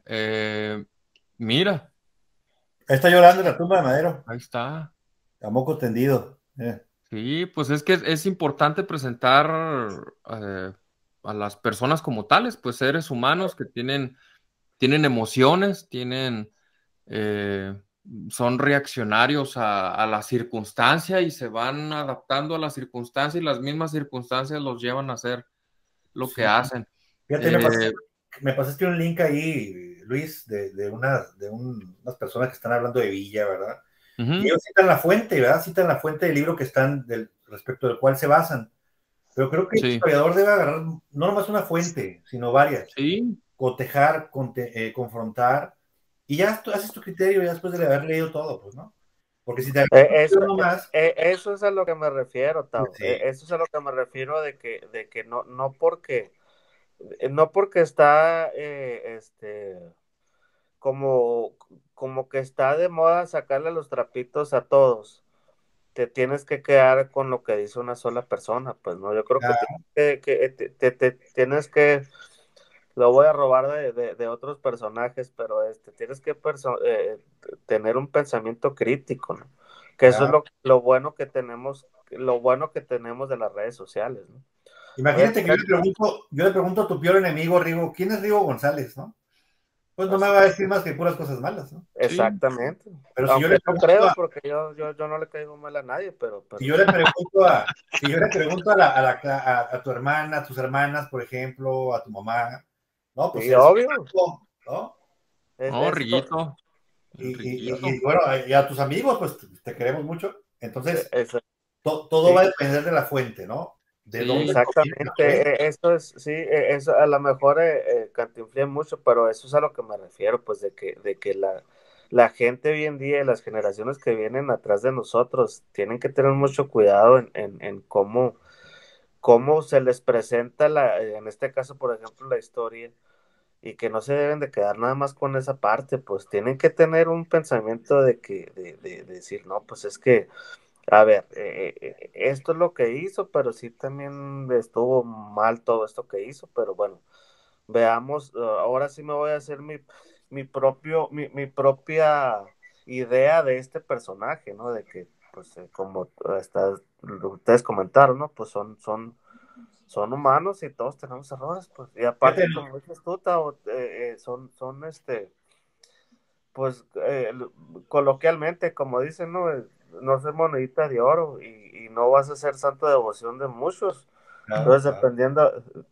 eh, mira, Está llorando en la tumba de Madero, ahí está. a moco tendido. Sí, pues es que es importante presentar a las personas como tales, pues seres humanos que tienen emociones, eh, son reaccionarios a la circunstancia y se van adaptando a la circunstancia, y las mismas circunstancias los llevan a hacer lo que Sí. hacen. Fíjate, Eh, me pasaste un link ahí, Luis, unas personas que están hablando de Villa, ¿verdad? Y ujú, ellos citan la fuente, ¿verdad? Citan la fuente del libro que están, respecto del cual se basan. Pero creo que el sí, historiador debe agarrar no nomás una fuente, sino varias. sí, Cotejar, confrontar, y ya haces tu criterio ya después de haber leído todo, pues, ¿no? Porque si te agarras nomás, Eso es a lo que me refiero, pues Tao. sí, Eso es a lo que me refiero de que no porque está como, como que está de moda sacarle los trapitos a todos, te tienes que quedar con lo que dice una sola persona, pues no, yo creo que, ya, te tienes que, lo voy a robar de otros personajes, pero tienes que tener un pensamiento crítico, ¿no? Que eso es ya. lo bueno que tenemos de las redes sociales, ¿no? Oye, Imagínate que yo le pregunto a tu peor enemigo, Rigo, ¿quién es Rigo González, no? Pues no me así, va a decir más que puras cosas malas, ¿no? sí, exactamente. Pero si yo Aunque le no pregunto creo, a, porque yo no le caigo mal a nadie, si pero yo le pregunto a, si yo le pregunto a tu hermana, a tus hermanas, por ejemplo, a tu mamá, no, pues sí, eres obvio. un ¿no? no, Es, Riguito, Y Enriquito, bueno, y a tus amigos, pues te queremos mucho. Entonces, es- todo sí, va a depender de la fuente, ¿no? De dónde sí, proviene la fuente. exactamente. Eso es, sí, eso a lo mejor cantinflé mucho, pero eso es a lo que me refiero, pues de que la gente hoy en día y las generaciones que vienen atrás de nosotros tienen que tener mucho cuidado en cómo se les presenta en este caso, por ejemplo, la historia, y que no se deben de quedar nada más con esa parte, pues tienen que tener un pensamiento de decir, no, pues es que a ver, esto es lo que hizo, pero sí también estuvo mal todo esto que hizo, pero bueno, veamos, ahora sí me voy a hacer mi propia idea de este personaje, ¿no? De que, pues, como ustedes comentaron, ¿no? Pues son humanos y todos tenemos errores, pues, y Fíjate, aparte, como dices tú, Tao, son pues coloquialmente, como dicen, ¿no? No ser monedita de oro y no vas a ser santo de devoción de muchos. claro, Entonces, claro.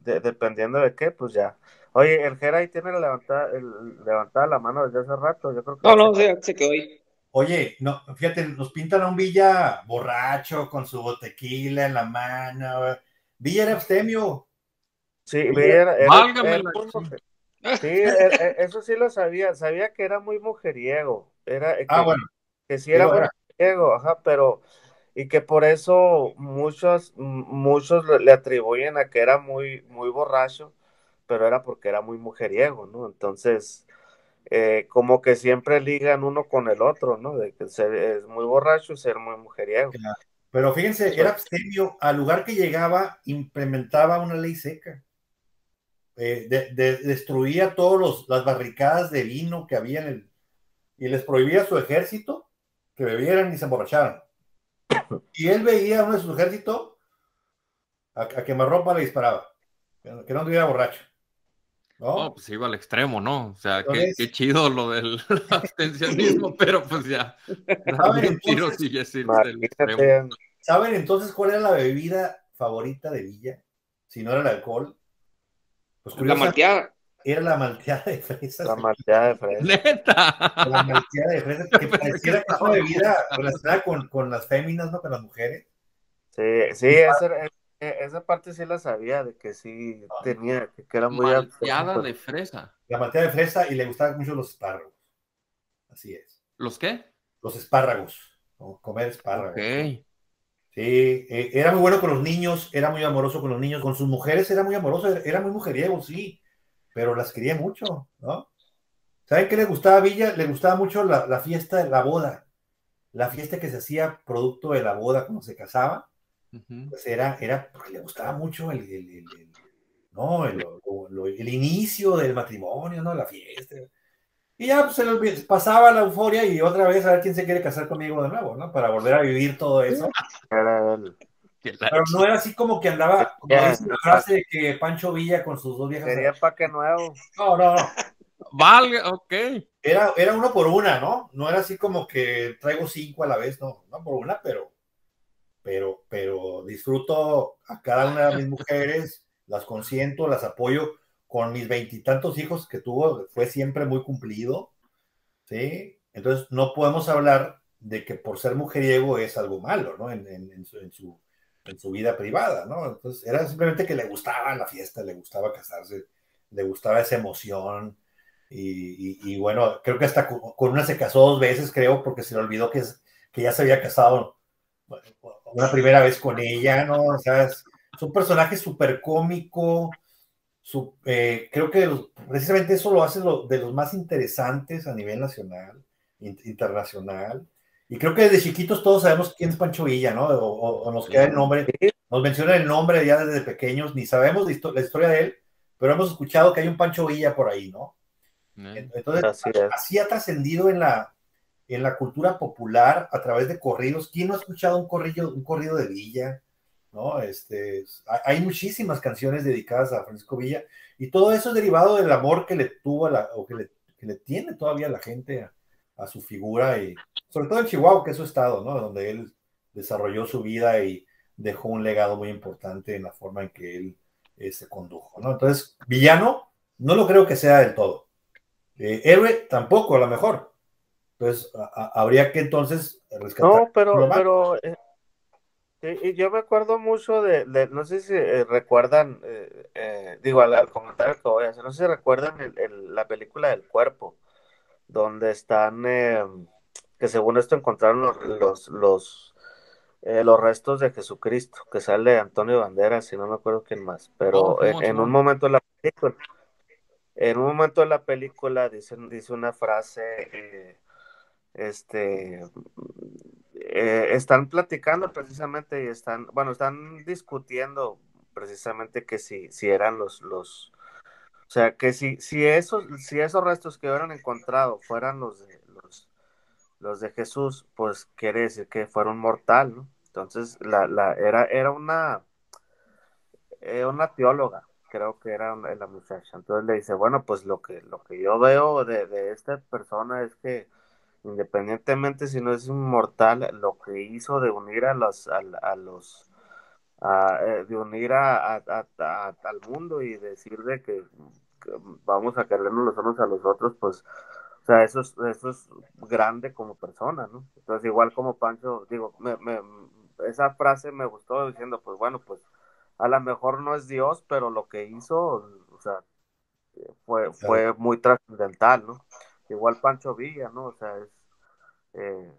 dependiendo de qué, pues ya. Oye, el Jera ahí tiene levantada la mano desde hace rato, yo creo que No, ya se no, acabó. se quedó ahí. Oye, no, fíjate, nos pintan a un Villa borracho con su botequila en la mano. Villa era abstemio. Sí, Villa, era válgamela, muy sí. sí, eso sí lo sabía que era muy mujeriego, bueno, que sí era digo, muy mujeriego, ajá, pero y que por eso muchos le atribuyen a que era muy borracho, pero era porque era muy mujeriego, ¿no? Entonces, como que siempre ligan uno con el otro, ¿no? De que es muy borracho y ser muy mujeriego. pero fíjense, era abstemio. Al lugar que llegaba, implementaba una ley seca. Destruía todas las barricadas de vino que había y les prohibía a su ejército que bebieran y se emborracharan. Y él veía a uno de su ejército a quemarropa le disparaba, que no estuviera borracho. Oh, pues iba al extremo, ¿no? O sea, Entonces, qué chido lo del abstencionismo, pero pues ya, ¿saben darle un tiro entonces, sí ya es irse del extremo. Imagínate, ¿saben entonces cuál era la bebida favorita de Villa? Si no era el alcohol, pues La curiosamente malteada. era la malteada de fresas. la malteada de fresa. La ¡Neta! malteada de fresas, Yo que pensé que pareciera que es una estaba bebida bromeando. relacionada con las féminas, ¿no? Con las mujeres. Sí, sí, esa parte sí la sabía, de que sí tenía, que era muy abstemio, Malteada pues, de fresa. La malteada de fresa y le gustaban mucho los espárragos. Así es. ¿Los qué? Los espárragos, o comer Ok. espárragos. Sí, era muy bueno con los niños, era muy amoroso con los niños, con sus mujeres era muy amoroso, era muy mujeriego, sí, pero las quería mucho, ¿no? ¿Saben qué le gustaba a Villa? Le gustaba mucho la fiesta de la boda, la fiesta que se hacía producto de la boda cuando se casaba, Ujú. pues era porque le gustaba mucho no, el inicio del matrimonio, ¿no? La fiesta. Y ya pues, pasaba la euforia y otra vez a ver quién se quiere casar conmigo de nuevo, ¿no? Para volver a vivir todo eso. era el, Que la Pero no era así como que andaba, como quería, dice la frase de que Pancho Villa con sus dos viejas. quería empaque nuevo. No, no, no. Valga, ok. Era uno por una, ¿no? No era así como que traigo 5 a la vez, no, no por una, pero disfruto a cada una de mis mujeres, las consiento, las apoyo. Con mis veintitantos hijos que tuvo, fue siempre muy cumplido, ¿sí? Entonces, no podemos hablar de que por ser mujeriego es algo malo, ¿no? En su vida privada, ¿no? Entonces, era simplemente que le gustaba la fiesta, le gustaba casarse, le gustaba esa emoción. Y bueno, creo que hasta con una se casó 2 veces, creo, porque se le olvidó que ya se había casado una primera vez con ella, ¿no? O sea, es un personaje súper cómico, creo que precisamente eso lo hace de los más interesantes a nivel nacional, internacional. Y creo que desde chiquitos todos sabemos quién es Pancho Villa, ¿no? O nos queda el nombre, nos menciona el nombre ya desde pequeños, ni sabemos la historia de él, pero hemos escuchado que hay un Pancho Villa por ahí, ¿no? Entonces, Así es. así ha trascendido en la cultura popular a través de corridos. ¿Quién no ha escuchado un corrido de Villa? ¿No? Hay muchísimas canciones dedicadas a Francisco Villa y todo eso es derivado del amor que le tuvo o que le tiene todavía la gente a su figura y sobre todo en Chihuahua, que es su estado, ¿no? Donde él desarrolló su vida y dejó un legado muy importante en la forma en que él se condujo, ¿no? Entonces, villano, no lo creo que sea del todo. Héroe, tampoco, a lo mejor. Entonces, habría que entonces rescatar No, lo más. pero y yo me acuerdo mucho no sé si recuerdan, digo, al comentario que voy a hacer, no sé si recuerdan la película del cuerpo, donde están, que según esto encontraron los restos de Jesucristo, que sale Antonio Banderas y no me acuerdo quién más, Oh, pero Simón, en un Simón. momento de la película, dice una frase, este, están platicando precisamente y están discutiendo precisamente que si eran o sea, que si esos restos que hubieran encontrado fueran los de Jesús, pues quiere decir que fuera un mortal, ¿no? Entonces, era una teóloga, creo que era la muchacha. Entonces le dice, bueno, pues lo que yo veo de esta persona es que independientemente si no es inmortal, lo que hizo de unir de unir al mundo y decir de que vamos a querernos los unos a los otros, pues, o sea, eso es grande como persona, ¿no? Entonces, igual como Pancho, digo, esa frase me gustó diciendo, pues bueno, pues a lo mejor no es Dios, pero lo que hizo, o sea, Claro, fue muy trascendental, ¿no? Igual Pancho Villa, ¿no? O sea, eh,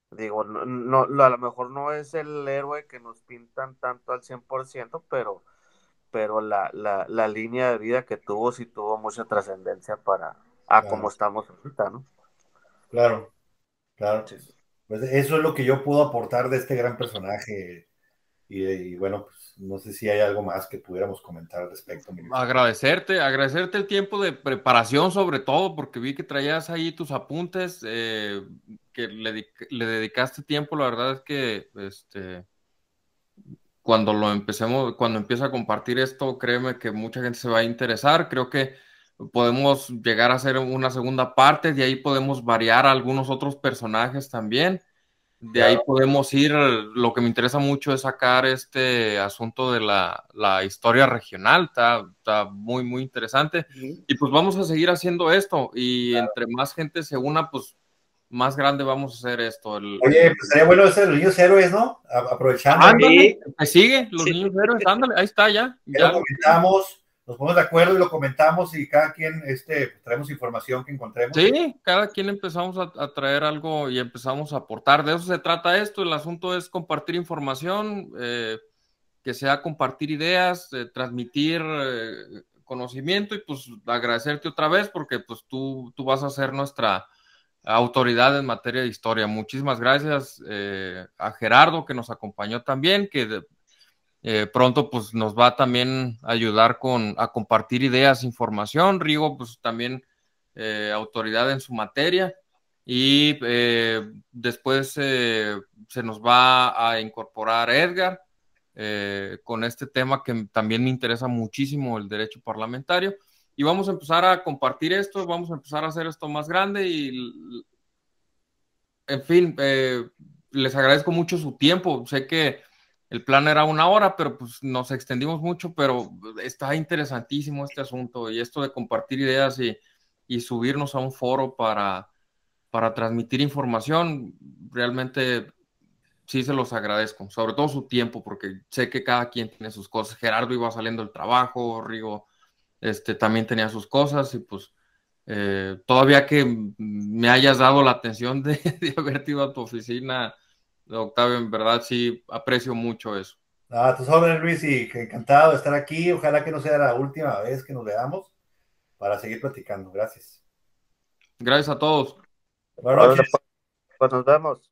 digo, a lo mejor no es el héroe que nos pintan tanto al 100%, pero la línea de vida que tuvo sí tuvo mucha trascendencia a cómo claro, estamos ahorita, ¿no? claro, claro. Sí. Pues eso es lo que yo puedo aportar de este gran personaje. Y bueno, pues no sé si hay algo más que pudiéramos comentar al respecto, mi estimado. Agradecerte el tiempo de preparación sobre todo, porque vi que traías ahí tus apuntes, que le dedicaste tiempo, la verdad es que cuando empiece a compartir esto, créeme que mucha gente se va a interesar. Creo que podemos llegar a hacer una segunda parte, de ahí podemos variar a algunos otros personajes también. De ahí podemos ir, lo que me interesa mucho es sacar este asunto de la historia regional, está muy, muy interesante. Y pues vamos a seguir haciendo esto, y entre más gente se una, pues más grande vamos a hacer esto. Oye, pues sería bueno ese de los niños héroes, ¿no? Aprovechando. Ándale, que sigue, los niños héroes, ándale, ahí está ya. Ya lo comentamos, nos ponemos de acuerdo y lo comentamos, y cada quien traemos información que encontremos. Sí, cada quien empezamos a traer algo y empezamos a aportar. De eso se trata esto. El asunto es compartir información, que sea compartir ideas, transmitir conocimiento, y pues agradecerte otra vez porque pues tú vas a ser nuestra autoridad en materia de historia. Muchísimas gracias a Gerardo, que nos acompañó también, que pronto pues nos va también a ayudar a compartir ideas, información. Rigo pues también autoridad en su materia, y después se nos va a incorporar Edgar con este tema que también me interesa muchísimo, el derecho parlamentario, y vamos a empezar a compartir esto, vamos a empezar a hacer esto más grande, y en fin, les agradezco mucho su tiempo. Sé que el plan era 1 hora, pero pues nos extendimos mucho, pero está interesantísimo este asunto, y esto de compartir ideas y subirnos a un foro para transmitir información, realmente sí se los agradezco, sobre todo su tiempo, porque sé que cada quien tiene sus cosas. Gerardo iba saliendo del trabajo, Rigo también tenía sus cosas, y pues todavía que me hayas dado la atención de haberte ido a tu oficina, Octavio, en verdad sí aprecio mucho eso. A tus órdenes, Luis, y encantado de estar aquí. Ojalá que no sea la última vez que nos veamos para seguir platicando. Gracias. Gracias a todos. Buenas noches. Pues nos vemos.